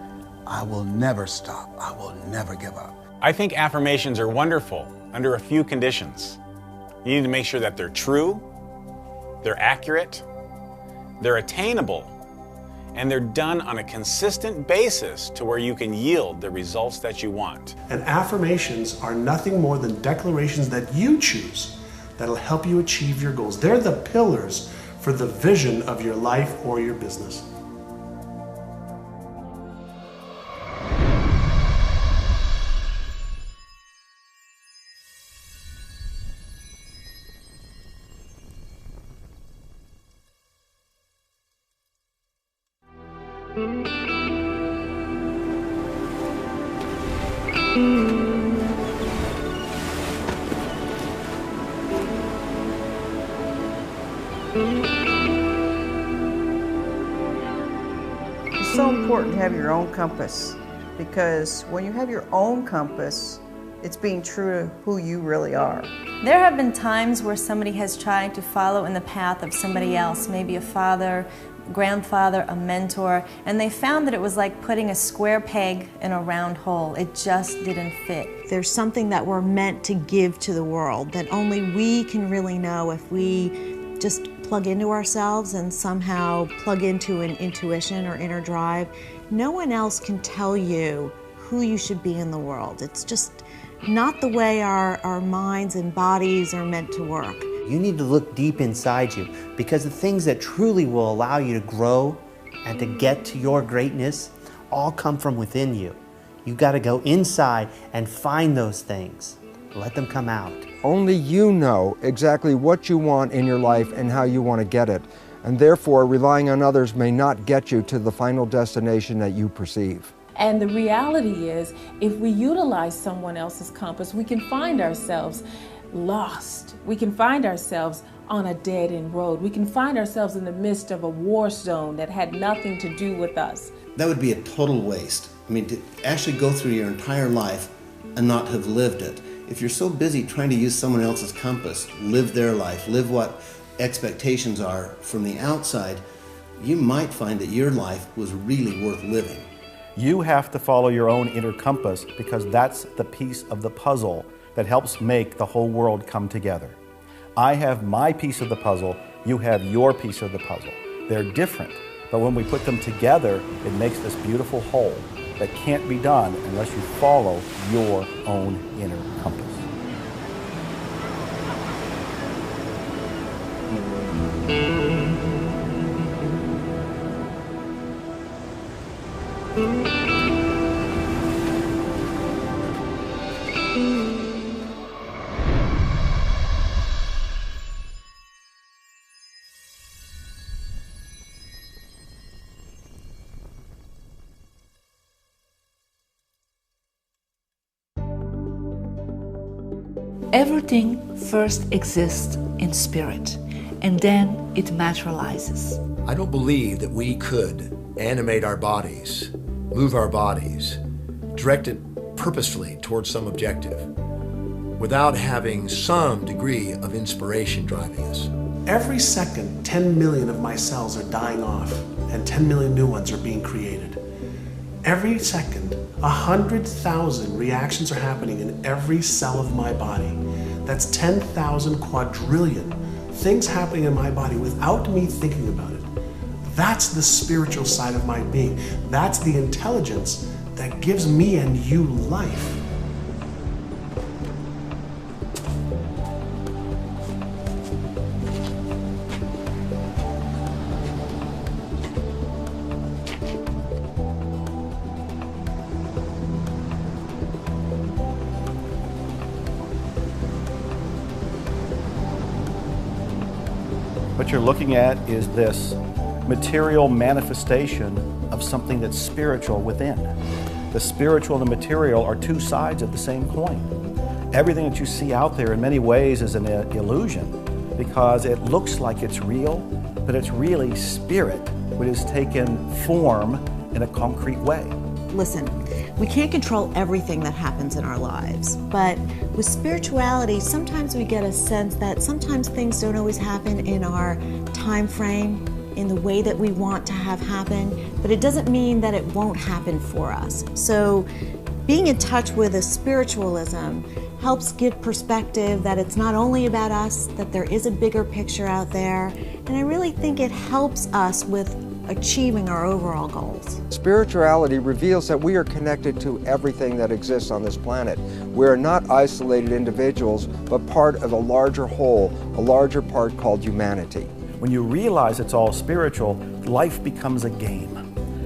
I will never stop. I will never give up. I think affirmations are wonderful under a few conditions. You need to make sure that they're true, they're accurate, they're attainable, and they're done on a consistent basis to where you can yield the results that you want. And affirmations are nothing more than declarations that you choose that'll help you achieve your goals. They're the pillars for the vision of your life or your business. It's so important to have your own compass, because when you have your own compass, it's being true to who you really are. There have been times where somebody has tried to follow in the path of somebody else, maybe a father, grandfather, a mentor, and they found that it was like putting a square peg in a round hole. It just didn't fit. There's something that we're meant to give to the world that only we can really know if we just plug into ourselves and somehow plug into an intuition or inner drive. No one else can tell you who you should be in the world. It's just not the way our minds and bodies are meant to work. You need to look deep inside you, because the things that truly will allow you to grow and to get to your greatness all come from within you. You got to go inside and find those things. Let them come out. Only you know exactly what you want in your life and how you want to get it. And therefore, relying on others may not get you to the final destination that you perceive. And the reality is, if we utilize someone else's compass, we can find ourselves lost. We can find ourselves on a dead-end road. We can find ourselves in the midst of a war zone that had nothing to do with us. That would be a total waste. I mean, to actually go through your entire life and not have lived it. If you're so busy trying to use someone else's compass, live their life, live what expectations are from the outside, you might find that your life was really worth living. You have to follow your own inner compass because that's the piece of the puzzle that helps make the whole world come together. I have my piece of the puzzle, you have your piece of the puzzle. They're different, but when we put them together, it makes this beautiful whole that can't be done unless you follow your own inner compass. Everything first exists in spirit, and then it materializes. I don't believe that we could animate our bodies, move our bodies, direct it purposefully towards some objective without having some degree of inspiration driving us. Every second, 10 million of my cells are dying off and 10 million new ones are being created. Every second, 100,000 reactions are happening in every cell of my body. That's 10,000 quadrillion things happening in my body without me thinking about it. That's the spiritual side of my being. That's the intelligence that gives me and you life. What you're looking at is this material manifestation of something that's spiritual within. The spiritual and the material are two sides of the same coin. Everything that you see out there in many ways is an illusion because it looks like it's real, but it's really spirit which has taken form in a concrete way. Listen, we can't control everything that happens in our lives, but with spirituality, sometimes we get a sense that sometimes things don't always happen in our time frame, in the way that we want to have happen, but it doesn't mean that it won't happen for us. So being in touch with a spiritualism helps give perspective that it's not only about us, that there is a bigger picture out there, and I really think it helps us with achieving our overall goals. Spirituality reveals that we are connected to everything that exists on this planet. We are not isolated individuals, but part of a larger whole, a larger part called humanity. When you realize it's all spiritual, life becomes a game.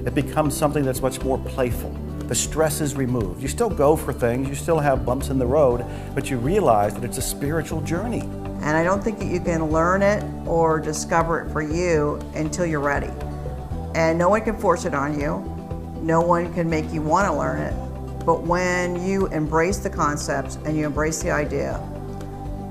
It becomes something that's much more playful. The stress is removed. You still go for things, you still have bumps in the road, but you realize that it's a spiritual journey. And I don't think that you can learn it or discover it for you until you're ready. And no one can force it on you. No one can make you want to learn it. But when you embrace the concepts and you embrace the idea,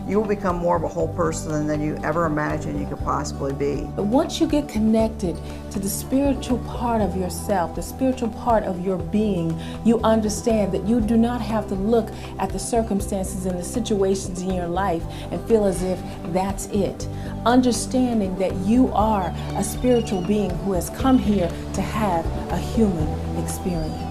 you will become more of a whole person than you ever imagined you could possibly be. But once you get connected to the spiritual part of yourself, the spiritual part of your being, you understand that you do not have to look at the circumstances and the situations in your life and feel as if that's it. Understanding that you are a spiritual being who has come here to have a human experience.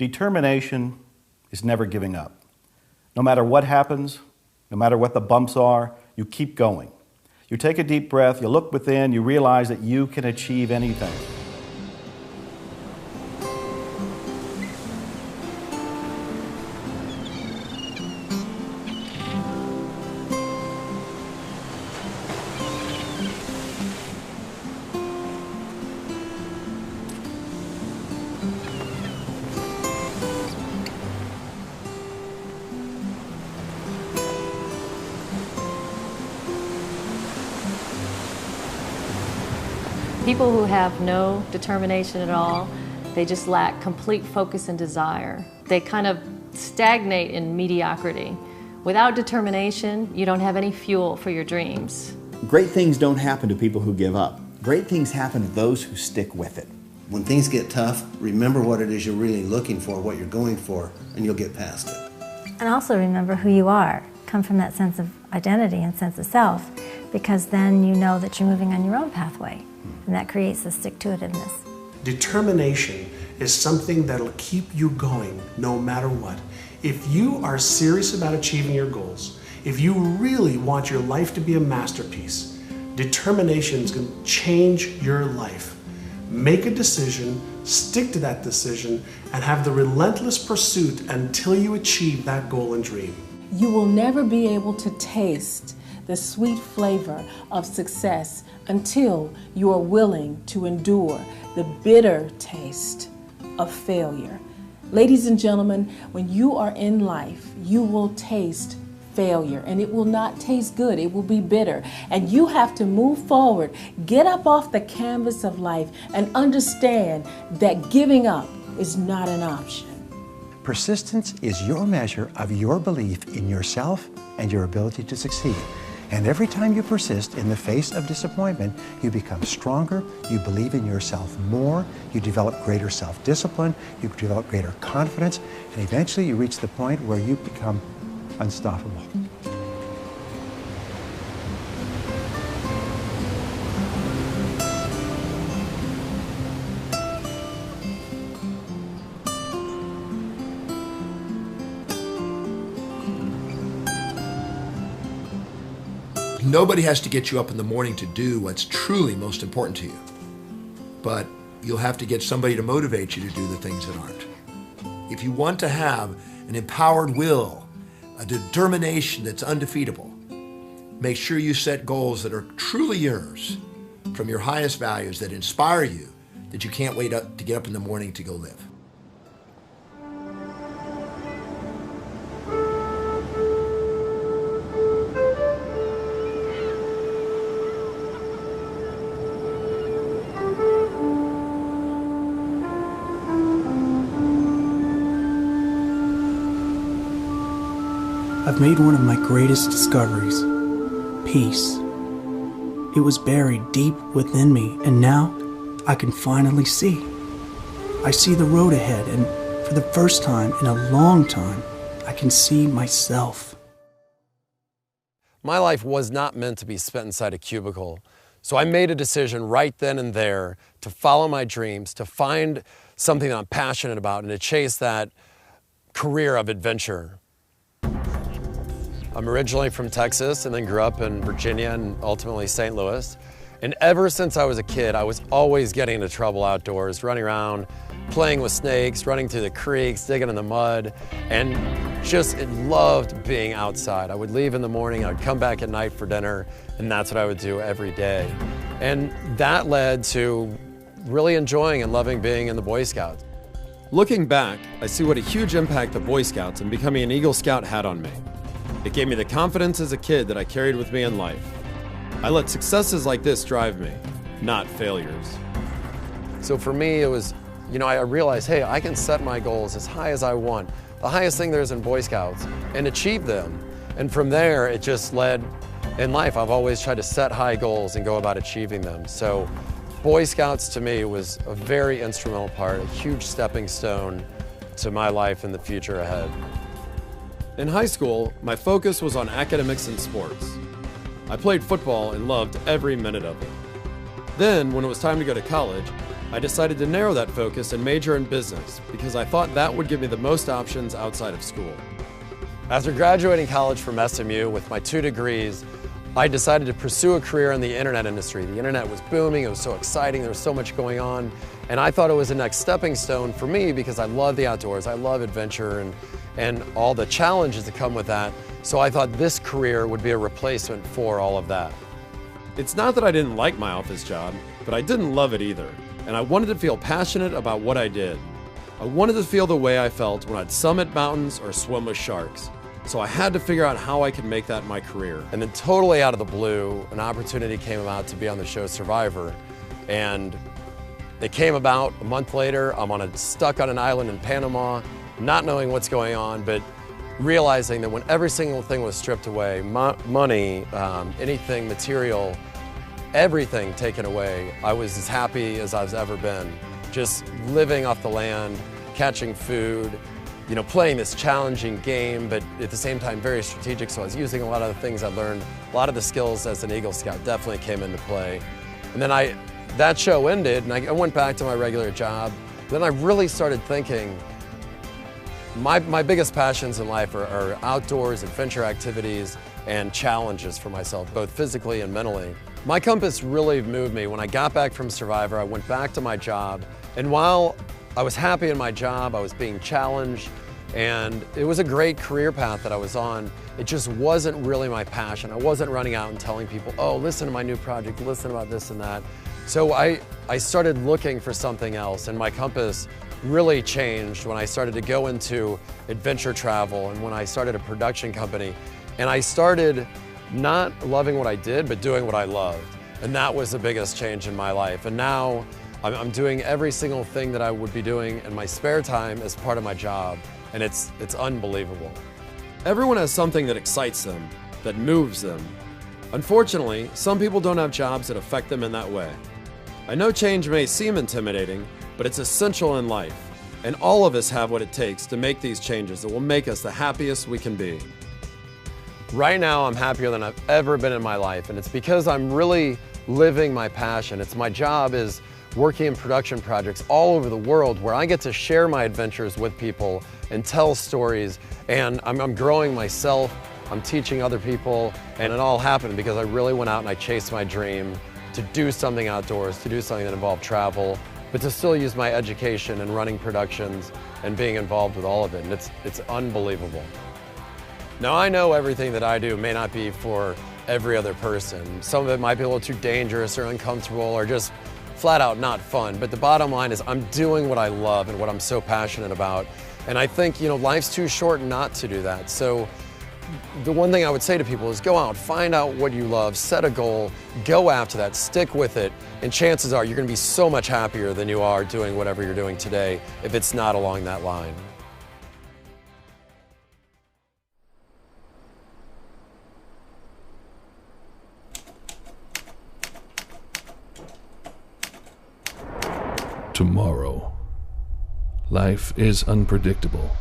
Determination is never giving up. No matter what happens, no matter what the bumps are, you keep going. You take a deep breath, you look within, you realize that you can achieve anything. People who have no determination at all, they just lack complete focus and desire. They kind of stagnate in mediocrity. Without determination, you don't have any fuel for your dreams. Great things don't happen to people who give up. Great things happen to those who stick with it. When things get tough, remember what it is you're really looking for, what you're going for, and you'll get past it. And also remember who you are. Come from that sense of identity and sense of self, because then you know that you're moving on your own pathway. And that creates the stick-to-itiveness. Determination is something that'll keep you going no matter what. If you are serious about achieving your goals, if you really want your life to be a masterpiece, determination is going to change your life. Make a decision, stick to that decision, and have the relentless pursuit until you achieve that goal and dream. You will never be able to taste the sweet flavor of success until you are willing to endure the bitter taste of failure. Ladies and gentlemen, when you are in life, you will taste failure, and it will not taste good. It will be bitter, and you have to move forward, get up off the canvas of life, and understand that giving up is not an option. Persistence is your measure of your belief in yourself and your ability to succeed. And every time you persist in the face of disappointment, you become stronger, you believe in yourself more, you develop greater self-discipline, you develop greater confidence, and eventually you reach the point where you become unstoppable. Nobody has to get you up in the morning to do what's truly most important to you. But you'll have to get somebody to motivate you to do the things that aren't. If you want to have an empowered will, a determination that's undefeatable, make sure you set goals that are truly yours, from your highest values that inspire you, that you can't wait up to get up in the morning to go live. I've made one of my greatest discoveries, peace. It was buried deep within me, and now I can finally see. I see the road ahead, and for the first time in a long time, I can see myself. My life was not meant to be spent inside a cubicle, so I made a decision right then and there to follow my dreams, to find something that I'm passionate about, and to chase that career of adventure. I'm originally from Texas and then grew up in Virginia and ultimately St. Louis. And ever since I was a kid, I was always getting into trouble outdoors, running around, playing with snakes, running through the creeks, digging in the mud, and just loved being outside. I would leave in the morning, I'd come back at night for dinner, and that's what I would do every day. And that led to really enjoying and loving being in the Boy Scouts. Looking back, I see what a huge impact the Boy Scouts and becoming an Eagle Scout had on me. It gave me the confidence as a kid that I carried with me in life. I let successes like this drive me, not failures. So for me, it was, I realized, hey, I can set my goals as high as I want, the highest thing there is in Boy Scouts, and achieve them. And from there, it just led, in life, I've always tried to set high goals and go about achieving them. So Boy Scouts to me was a very instrumental part, a huge stepping stone to my life and the future ahead. In high school, my focus was on academics and sports. I played football and loved every minute of it. Then, when it was time to go to college, I decided to narrow that focus and major in business because I thought that would give me the most options outside of school. After graduating college from SMU with my 2 degrees, I decided to pursue a career in the internet industry. The internet was booming, it was so exciting, there was so much going on, and I thought it was the next stepping stone for me because I love the outdoors, I love adventure and all the challenges that come with that. So I thought this career would be a replacement for all of that. It's not that I didn't like my office job, but I didn't love it either, and I wanted to feel passionate about what I did. I wanted to feel the way I felt when I'd summit mountains or swim with sharks. So I had to figure out how I could make that my career. And then totally out of the blue, an opportunity came about to be on the show Survivor. And it came about a month later. I'm stuck on an island in Panama, not knowing what's going on, but realizing that when every single thing was stripped away, money, anything material, everything taken away, I was as happy as I've ever been. Just living off the land, catching food, you know, playing this challenging game, but at the same time very strategic. So I was using a lot of the things I learned. A lot of the skills as an Eagle Scout definitely came into play. And then that show ended and I went back to my regular job. Then I really started thinking, my biggest passions in life are outdoors, adventure activities, and challenges for myself, both physically and mentally. My compass really moved me. When I got back from Survivor, I went back to my job, and while I was happy in my job, I was being challenged, and it was a great career path that I was on. It just wasn't really my passion. I wasn't running out and telling people, oh, listen to my new project, listen about this and that. So I started looking for something else, and my compass really changed when I started to go into adventure travel and when I started a production company. And I started not loving what I did, but doing what I loved. And that was the biggest change in my life. And now I'm doing every single thing that I would be doing in my spare time as part of my job. And it's unbelievable. Everyone has something that excites them, that moves them. Unfortunately, some people don't have jobs that affect them in that way. I know change may seem intimidating, but it's essential in life. And all of us have what it takes to make these changes that will make us the happiest we can be. Right now, I'm happier than I've ever been in my life, and it's because I'm really living my passion. My job is working in production projects all over the world where I get to share my adventures with people and tell stories, and I'm growing myself, I'm teaching other people, and it all happened because I really went out and I chased my dream to do something outdoors, to do something that involved travel, but to still use my education and running productions and being involved with all of it, and it's unbelievable. Now I know everything that I do may not be for every other person. Some of it might be a little too dangerous or uncomfortable or just flat out not fun, but the bottom line is I'm doing what I love and what I'm so passionate about. And I think, you know, life's too short not to do that. So the one thing I would say to people is go out, find out what you love, set a goal, go after that, stick with it, and chances are you're going to be so much happier than you are doing whatever you're doing today if it's not along that line. Tomorrow. Life is unpredictable.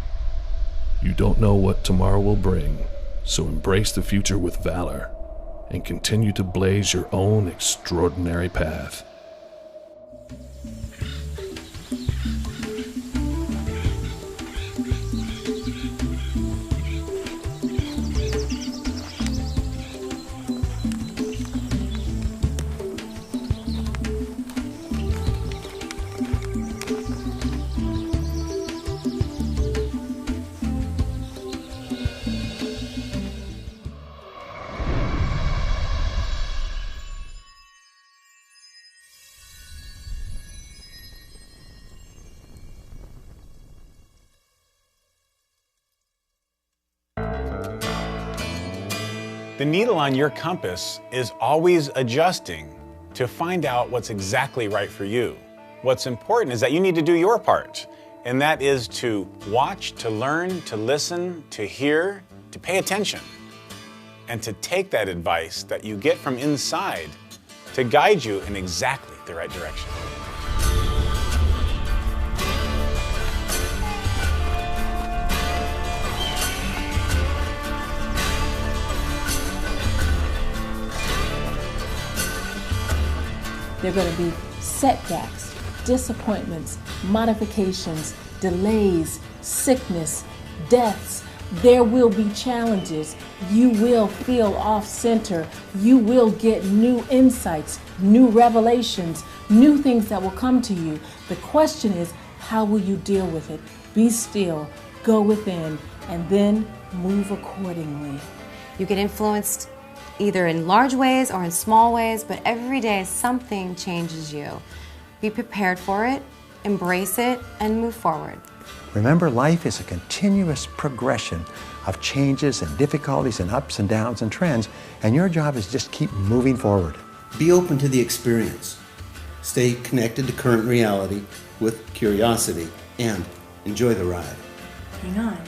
You don't know what tomorrow will bring, so embrace the future with valor and continue to blaze your own extraordinary path. The needle on your compass is always adjusting to find out what's exactly right for you. What's important is that you need to do your part, and that is to watch, to learn, to listen, to hear, to pay attention, and to take that advice that you get from inside to guide you in exactly the right direction. There are going to be setbacks, disappointments, modifications, delays, sickness, deaths. There will be challenges. You will feel off center. You will get new insights, new revelations, new things that will come to you. The question is, how will you deal with it? Be still, go within, and then move accordingly. You get influenced either in large ways or in small ways, but every day something changes you. Be prepared for it, embrace it, and move forward. Remember, life is a continuous progression of changes and difficulties and ups and downs and trends, and your job is just keep moving forward. Be open to the experience. Stay connected to current reality with curiosity, and enjoy the ride. Hang on.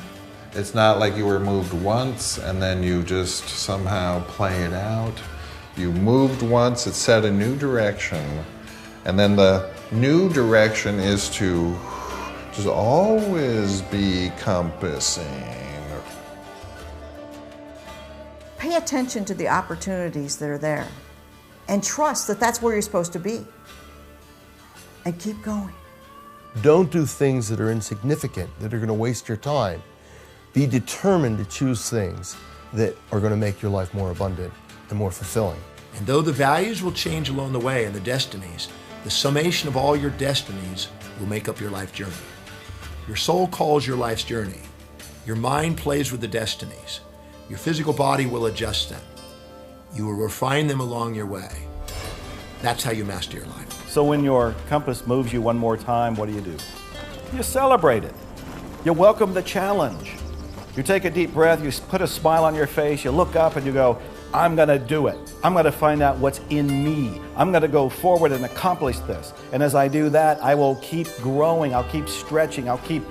It's not like you were moved once and then you just somehow play it out. You moved once, it set a new direction, and then the new direction is to just always be compassing. Pay attention to the opportunities that are there and trust that that's where you're supposed to be. And keep going. Don't do things that are insignificant, that are going to waste your time. Be determined to choose things that are going to make your life more abundant and more fulfilling. And though the values will change along the way and the destinies, the summation of all your destinies will make up your life journey. Your soul calls your life's journey. Your mind plays with the destinies. Your physical body will adjust them. You will refine them along your way. That's how you master your life. So when your compass moves you one more time, what do? You celebrate it. You welcome the challenge. You take a deep breath, you put a smile on your face, you look up and you go, I'm gonna do it. I'm gonna find out what's in me. I'm gonna go forward and accomplish this. And as I do that, I will keep growing, I'll keep stretching, I'll keep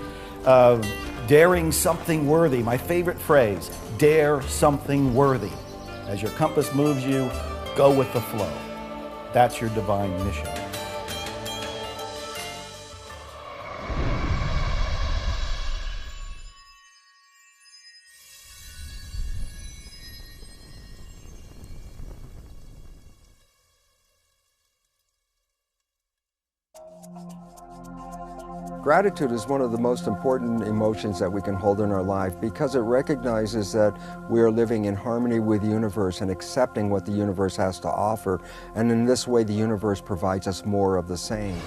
daring something worthy. My favorite phrase, dare something worthy. As your compass moves you, go with the flow. That's your divine mission. Gratitude is one of the most important emotions that we can hold in our life because it recognizes that we are living in harmony with the universe and accepting what the universe has to offer. And in this way, the universe provides us more of the same.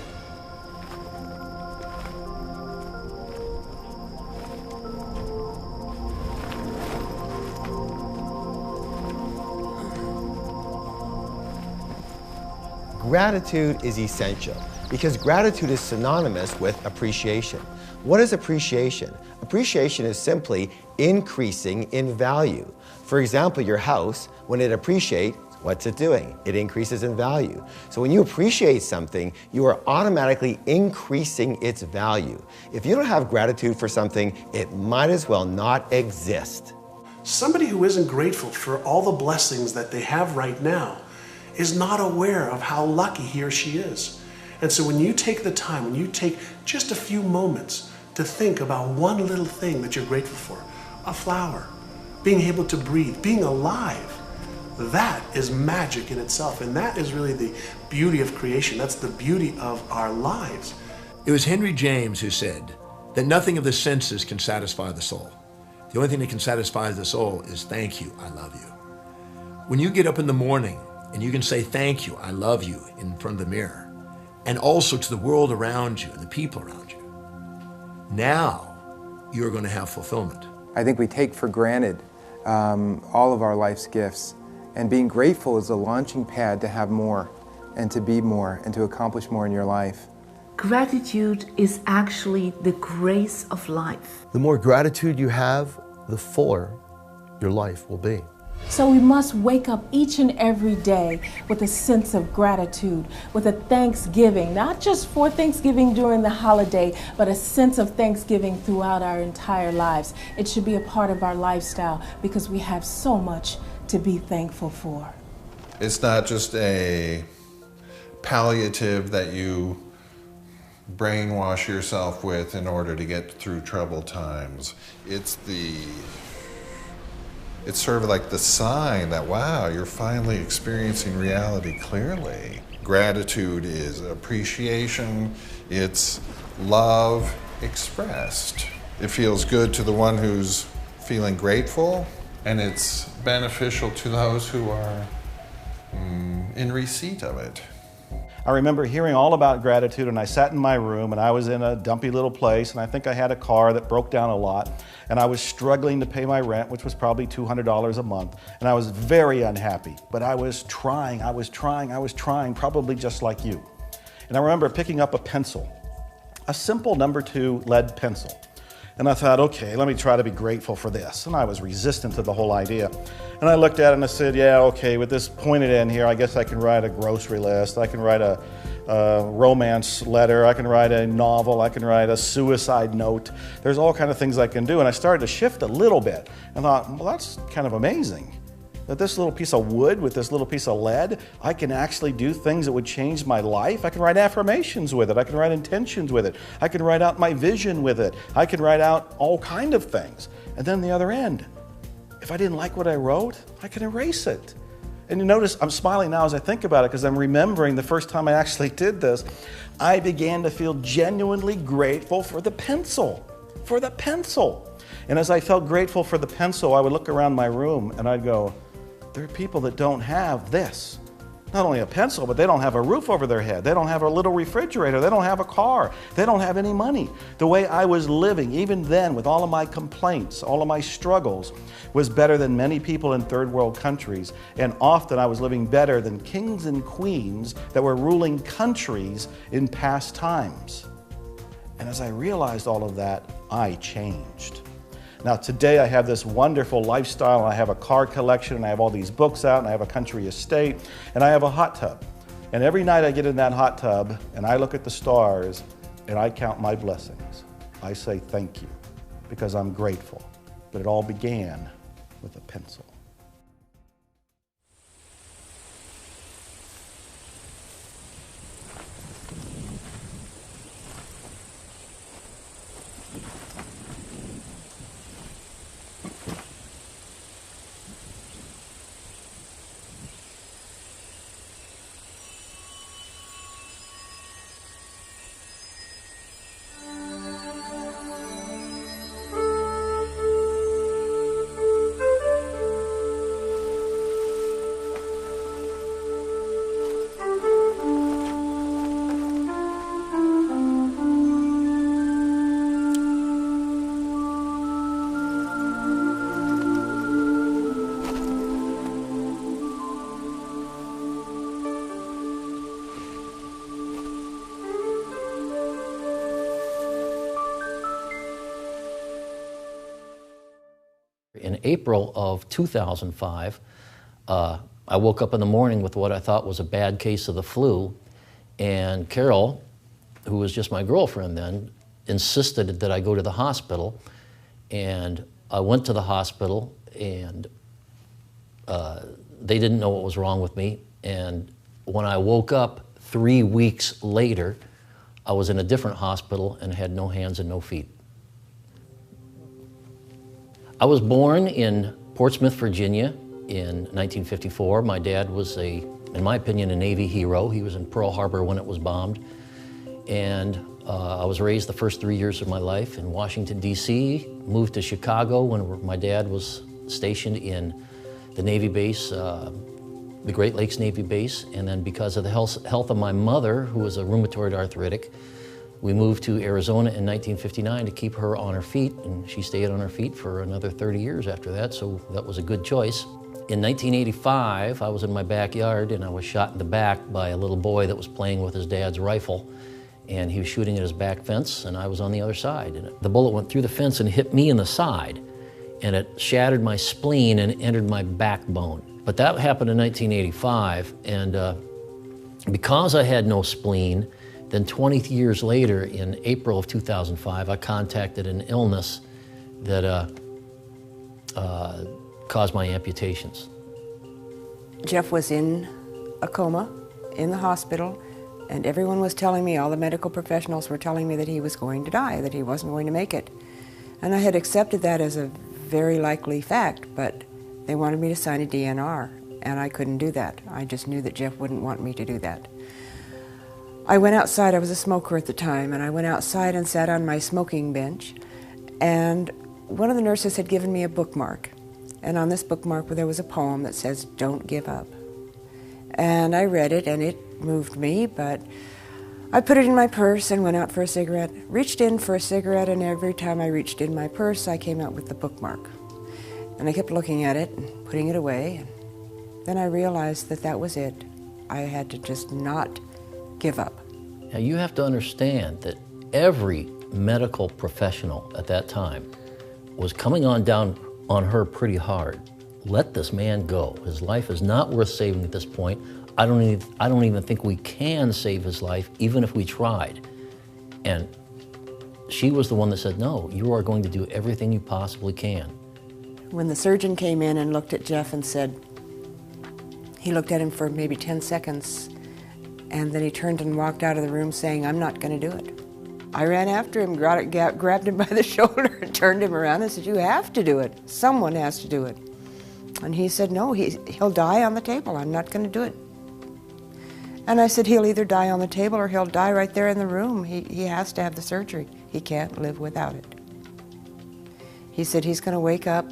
Gratitude is essential because gratitude is synonymous with appreciation. What is appreciation? Appreciation is simply increasing in value. For example, your house, when it appreciates, what's it doing? It increases in value. So when you appreciate something, you are automatically increasing its value. If you don't have gratitude for something, it might as well not exist. Somebody who isn't grateful for all the blessings that they have right now is not aware of how lucky he or she is. And so when you take the time, when you take just a few moments to think about one little thing that you're grateful for, a flower, being able to breathe, being alive, that is magic in itself. And that is really the beauty of creation. That's the beauty of our lives. It was Henry James who said that nothing of the senses can satisfy the soul. The only thing that can satisfy the soul is thank you, I love you. When you get up in the morning and you can say thank you, I love you in front of the mirror, and also to the world around you and the people around you, now you're going to have fulfillment. I think we take for granted all of our life's gifts, and being grateful is a launching pad to have more and to be more and to accomplish more in your life. Gratitude is actually the grace of life. The more gratitude you have, the fuller your life will be. So we must wake up each and every day with a sense of gratitude, with a thanksgiving, not just for Thanksgiving during the holiday, but a sense of thanksgiving throughout our entire lives. It should be a part of our lifestyle because we have so much to be thankful for. It's not just a palliative that you brainwash yourself with in order to get through troubled times. It's sort of like the sign that, wow, you're finally experiencing reality clearly. Gratitude is appreciation, it's love expressed. It feels good to the one who's feeling grateful, and it's beneficial to those who are in receipt of it. I remember hearing all about gratitude, and I sat in my room, and I was in a dumpy little place, and I think I had a car that broke down a lot, and I was struggling to pay my rent, which was probably $200 a month, and I was very unhappy. But I was trying, probably just like you. And I remember picking up a pencil, a simple number 2 lead pencil. And I thought, okay, let me try to be grateful for this. And I was resistant to the whole idea. And I looked at it and I said, yeah, okay, with this pointed end here, I guess I can write a grocery list. I can write a romance letter. I can write a novel. I can write a suicide note. There's all kinds of things I can do. And I started to shift a little bit. And thought, well, that's kind of amazing. That this little piece of wood with this little piece of lead, I can actually do things that would change my life. I can write affirmations with it. I can write intentions with it. I can write out my vision with it. I can write out all kinds of things. And then the other end, if I didn't like what I wrote, I can erase it. And you notice I'm smiling now as I think about it because I'm remembering the first time I actually did this, I began to feel genuinely grateful for the pencil, And as I felt grateful for the pencil, I would look around my room and I'd go, there are people that don't have this. Not only a pencil, but they don't have a roof over their head. They don't have a little refrigerator. They don't have a car. They don't have any money. The way I was living, even then, with all of my complaints, all of my struggles, was better than many people in third world countries. And often I was living better than kings and queens that were ruling countries in past times. And as I realized all of that, I changed. Now today I have this wonderful lifestyle. I have a car collection, and I have all these books out, and I have a country estate, and I have a hot tub. And every night I get in that hot tub and I look at the stars and I count my blessings. I say thank you because I'm grateful. But it all began with a pencil. In April of 2005, I woke up in the morning with what I thought was a bad case of the flu, and Carol, who was just my girlfriend then, insisted that I go to the hospital, and I went to the hospital, and they didn't know what was wrong with me, and when I woke up 3 weeks later, I was in a different hospital and had no hands and no feet. I was born in Portsmouth, Virginia in 1954. My dad was in my opinion, a Navy hero. He was in Pearl Harbor when it was bombed. And I was raised the first 3 years of my life in Washington, D.C., moved to Chicago when my dad was stationed in the Navy base, the Great Lakes Navy base. And then because of the health of my mother, who was a rheumatoid arthritic, we moved to Arizona in 1959 to keep her on her feet, and she stayed on her feet for another 30 years after that, so that was a good choice. In 1985, I was in my backyard and I was shot in the back by a little boy that was playing with his dad's rifle, and he was shooting at his back fence, and I was on the other side. And the bullet went through the fence and hit me in the side, and it shattered my spleen and entered my backbone. But that happened in 1985, and because I had no spleen, then 20 years later, in April of 2005, I contacted an illness that caused my amputations. Jeff was in a coma in the hospital, and everyone was telling me, all the medical professionals were telling me that he was going to die, that he wasn't going to make it. And I had accepted that as a very likely fact, but they wanted me to sign a DNR, and I couldn't do that. I just knew that Jeff wouldn't want me to do that. I went outside. I was a smoker at the time, and I went outside and sat on my smoking bench, and one of the nurses had given me a bookmark, and on this bookmark there was a poem that says, "Don't give up." And I read it, and it moved me, but I put it in my purse and went out for a cigarette, reached in for a cigarette, and every time I reached in my purse, I came out with the bookmark. And I kept looking at it and putting it away, and then I realized that that was it. I had to just not give up. Now you have to understand that every medical professional at that time was coming down on her pretty hard. Let this man go. His life is not worth saving at this point. I don't even think we can save his life, even if we tried. And she was the one that said, no, you are going to do everything you possibly can. When the surgeon came in and looked at Jeff and said, he looked at him for maybe 10 seconds, and then he turned and walked out of the room saying, I'm not going to do it. I ran after him, grabbed him by the shoulder and turned him around and said, you have to do it. Someone has to do it. And he said, no, he'll die on the table. I'm not going to do it. And I said, he'll either die on the table or he'll die right there in the room. He has to have the surgery. He can't live without it. He said he's going to wake up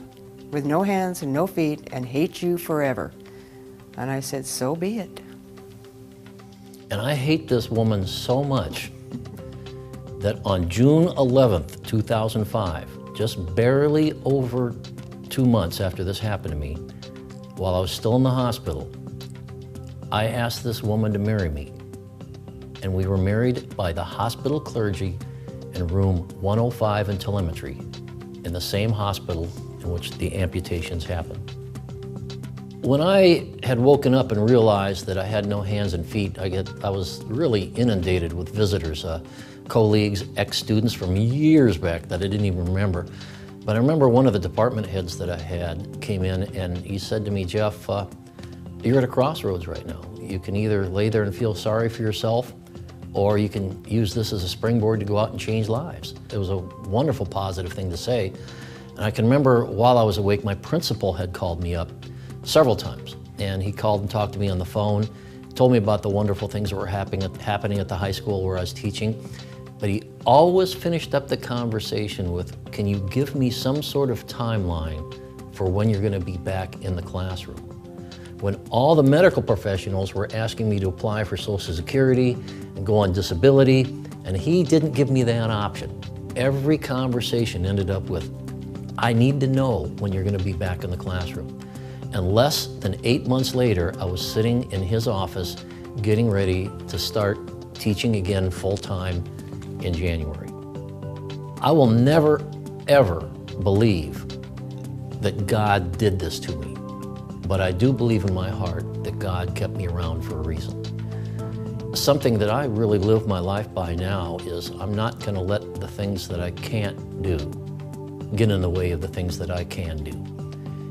with no hands and no feet and hate you forever. And I said, so be it. And I hate this woman so much that on June 11th, 2005, just barely over 2 months after this happened to me, while I was still in the hospital, I asked this woman to marry me. And we were married by the hospital clergy in room 105 in telemetry, in the same hospital in which the amputations happened. When I had woken up and realized that I had no hands and feet, I was really inundated with visitors, colleagues, ex-students from years back that I didn't even remember. But I remember one of the department heads that I had came in and he said to me, Jeff, you're at a crossroads right now. You can either lay there and feel sorry for yourself, or you can use this as a springboard to go out and change lives. It was a wonderful, positive thing to say. And I can remember while I was awake, my principal had called me up several times. And he called and talked to me on the phone, told me about the wonderful things that were happening at the high school where I was teaching. But he always finished up the conversation with, can you give me some sort of timeline for when you're going to be back in the classroom? When all the medical professionals were asking me to apply for Social Security and go on disability, and he didn't give me that option. Every conversation ended up with, I need to know when you're going to be back in the classroom. And less than 8 months later, I was sitting in his office getting ready to start teaching again full-time in January. I will never, ever believe that God did this to me, but I do believe in my heart that God kept me around for a reason. Something that I really live my life by now is I'm not going to let the things that I can't do get in the way of the things that I can do.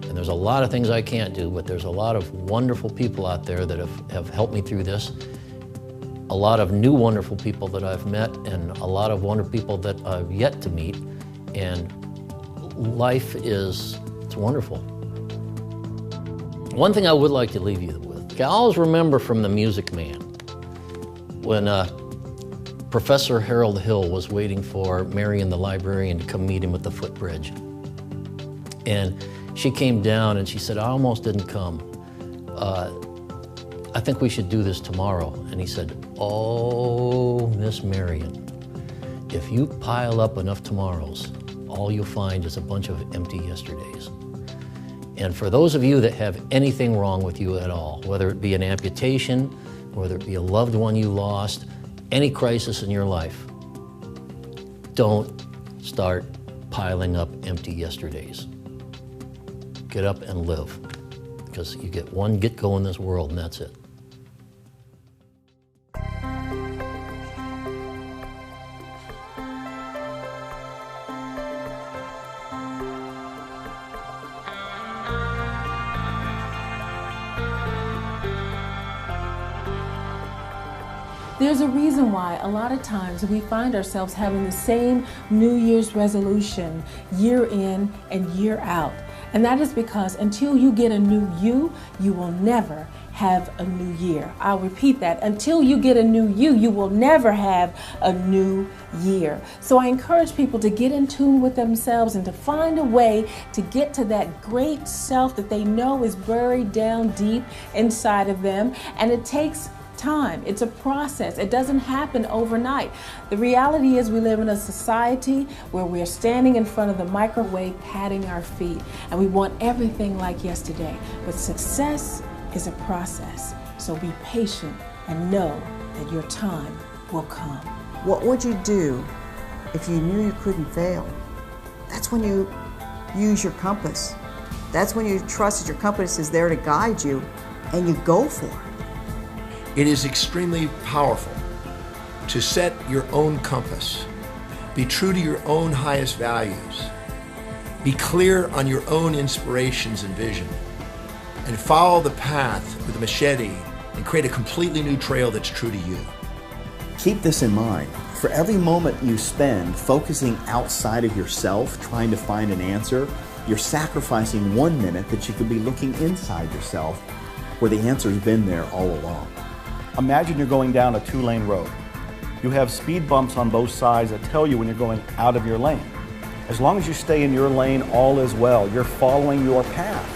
And there's a lot of things I can't do, but there's a lot of wonderful people out there that have helped me through this. A lot of new wonderful people that I've met, and a lot of wonderful people that I've yet to meet. And life it's wonderful. One thing I would like to leave you with, I always remember from The Music Man, when Professor Harold Hill was waiting for Marion the librarian to come meet him at the footbridge. And she came down and she said, I almost didn't come. I think we should do this tomorrow. And he said, oh, Miss Marion, if you pile up enough tomorrows, all you'll find is a bunch of empty yesterdays. And for those of you that have anything wrong with you at all, whether it be an amputation, whether it be a loved one you lost, any crisis in your life, don't start piling up empty yesterdays. Get up and live, because you get one get-go in this world and that's it. There's a reason why a lot of times we find ourselves having the same New Year's resolution year in and year out. And that is because until you get a new you, you will never, have a new year. I'll repeat that. Until you get a new you, you will never have a new year. So I encourage people to get in tune with themselves and to find a way to get to that great self that they know is buried down deep inside of them. And it takes time. It's a process. It doesn't happen overnight. The reality is we live in a society where we're standing in front of the microwave patting our feet, and we want everything like yesterday. But success is a process. So be patient and know that your time will come. What would you do if you knew you couldn't fail? That's when you use your compass. That's when you trust that your compass is there to guide you and you go for it. It is extremely powerful to set your own compass, be true to your own highest values, be clear on your own inspirations and vision, and follow the path with a machete and create a completely new trail that's true to you. Keep this in mind. For every moment you spend focusing outside of yourself, trying to find an answer, you're sacrificing 1 minute that you could be looking inside yourself where the answer's been there all along. Imagine you're going down a 2-lane road. You have speed bumps on both sides that tell you when you're going out of your lane. As long as you stay in your lane, all is well. You're following your path.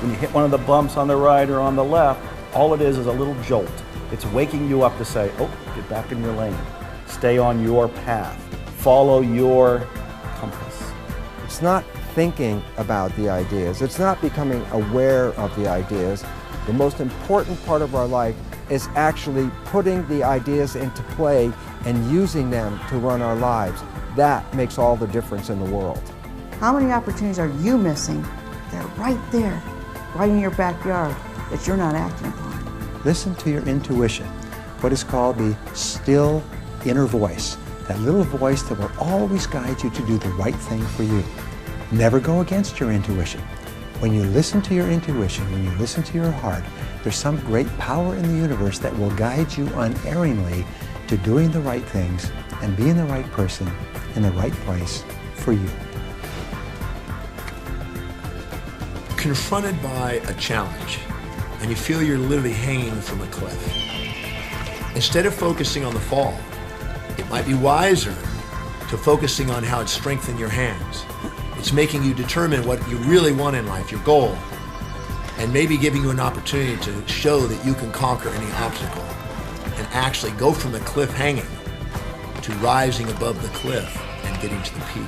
When you hit one of the bumps on the right or on the left, all it is a little jolt. It's waking you up to say, oh, get back in your lane. Stay on your path. Follow your compass. It's not thinking about the ideas. It's not becoming aware of the ideas. The most important part of our life is actually putting the ideas into play and using them to run our lives. That makes all the difference in the world. How many opportunities are you missing? They're right there, right in your backyard, that you're not acting upon. Listen to your intuition, what is called the still inner voice, that little voice that will always guide you to do the right thing for you. Never go against your intuition. When you listen to your intuition, when you listen to your heart, there's some great power in the universe that will guide you unerringly to doing the right things and being the right person in the right place for you. Confronted by a challenge and you feel you're literally hanging from a cliff. Instead of focusing on the fall, it might be wiser to focusing on how it strengthened your hands. It's making you determine what you really want in life, your goal, and maybe giving you an opportunity to show that you can conquer any obstacle and actually go from the cliff hanging to rising above the cliff and getting to the peak.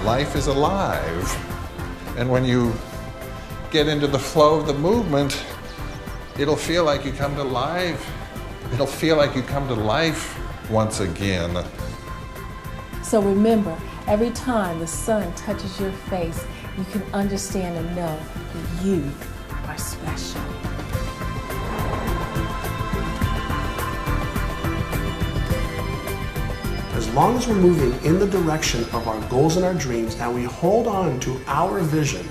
Life is alive. And when you get into the flow of the movement, it'll feel like you come to life. It'll feel like you come to life once again. So remember, every time the sun touches your face, you can understand and know that you are special. As long as we're moving in the direction of our goals and our dreams and we hold on to our vision,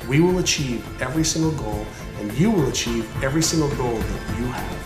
we will achieve every single goal and you will achieve every single goal that you have.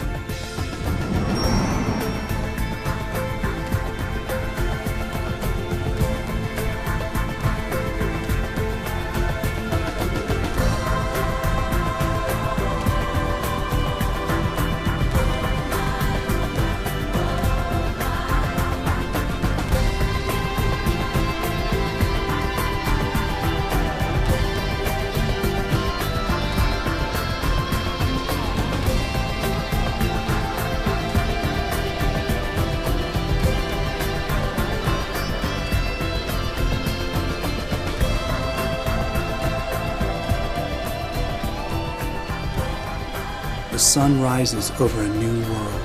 The sun rises over a new world.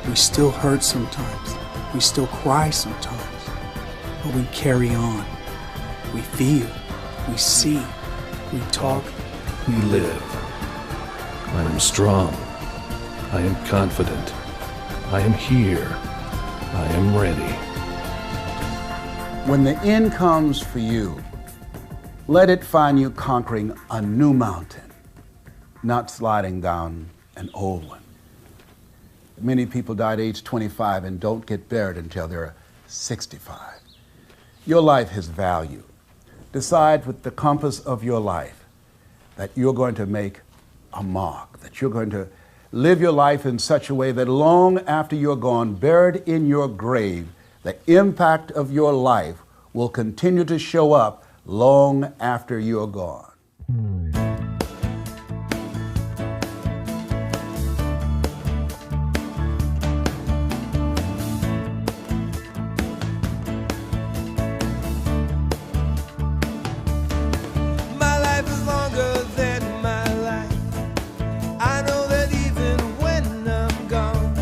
We still hurt sometimes. We still cry sometimes. But we carry on. We feel. We see. We talk. We live. I am strong. I am confident. I am here. I am ready. When the end comes for you, let it find you conquering a new mountain, not sliding down an old one. Many people die at age 25 and don't get buried until they're 65. Your life has value. Decide with the compass of your life that you're going to make a mark, that you're going to live your life in such a way that long after you're gone, buried in your grave, the impact of your life will continue to show up long after you're gone. My life is longer than my life. I know that even when I'm gone,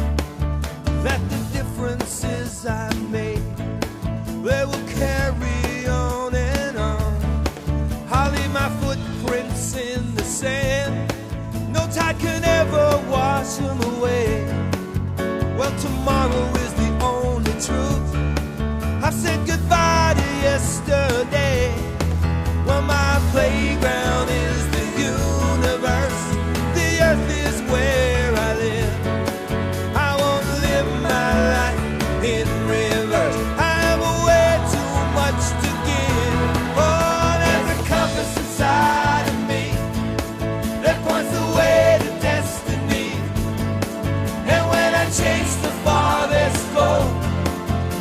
that the differences I made, they will carry on and on. I'll leave my footprints in the sand. No tide can ever wash them away. Well, tomorrow is the only truth. I've said goodbye to yesterday. Well, my playground is the universe. The earth is where I live. I want to live my life in reverse. I have way too much to give. Oh, there's a compass inside of me that points the way to destiny. And when I chase the farthest goal,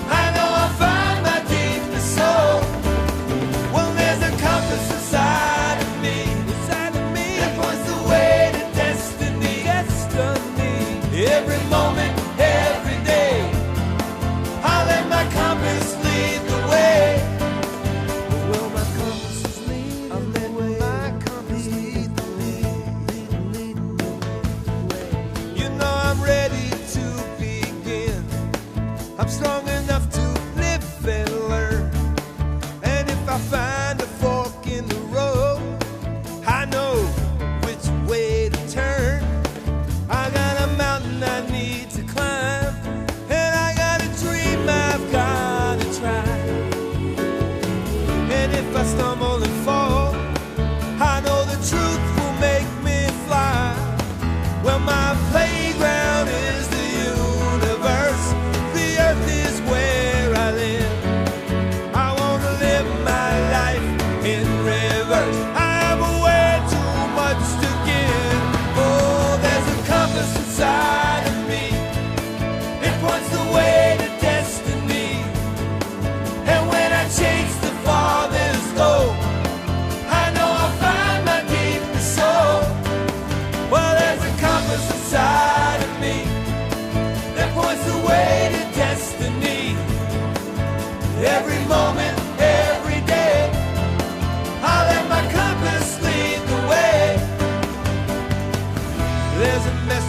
I know I'll find my deepest soul. Well, there's a compass inside of me that points the way to destiny. Every moment, every day, I'll let my compass lead the way. Well, my compass is leading the way. My compass lead the way. You know I'm ready to begin. I'm strong enough to live and learn. And if I find a fork in the road, I know which way to turn. I got a mountain I need to climb, and I got a dream I've got to try. And if I stumble and fall, I know the truth will make me fly. Well, my playground is the universe. The earth is where I live. I want to live my life in reverse. I have way too much to give. Oh, there's a compass inside of me. It points the way to destiny. And when I chase the farthest goal, I know I'll find my deepest soul. Well, there's a compass inside of me that points the way to destiny. Every moment, every day, I'll let my compass lead the way. There's a message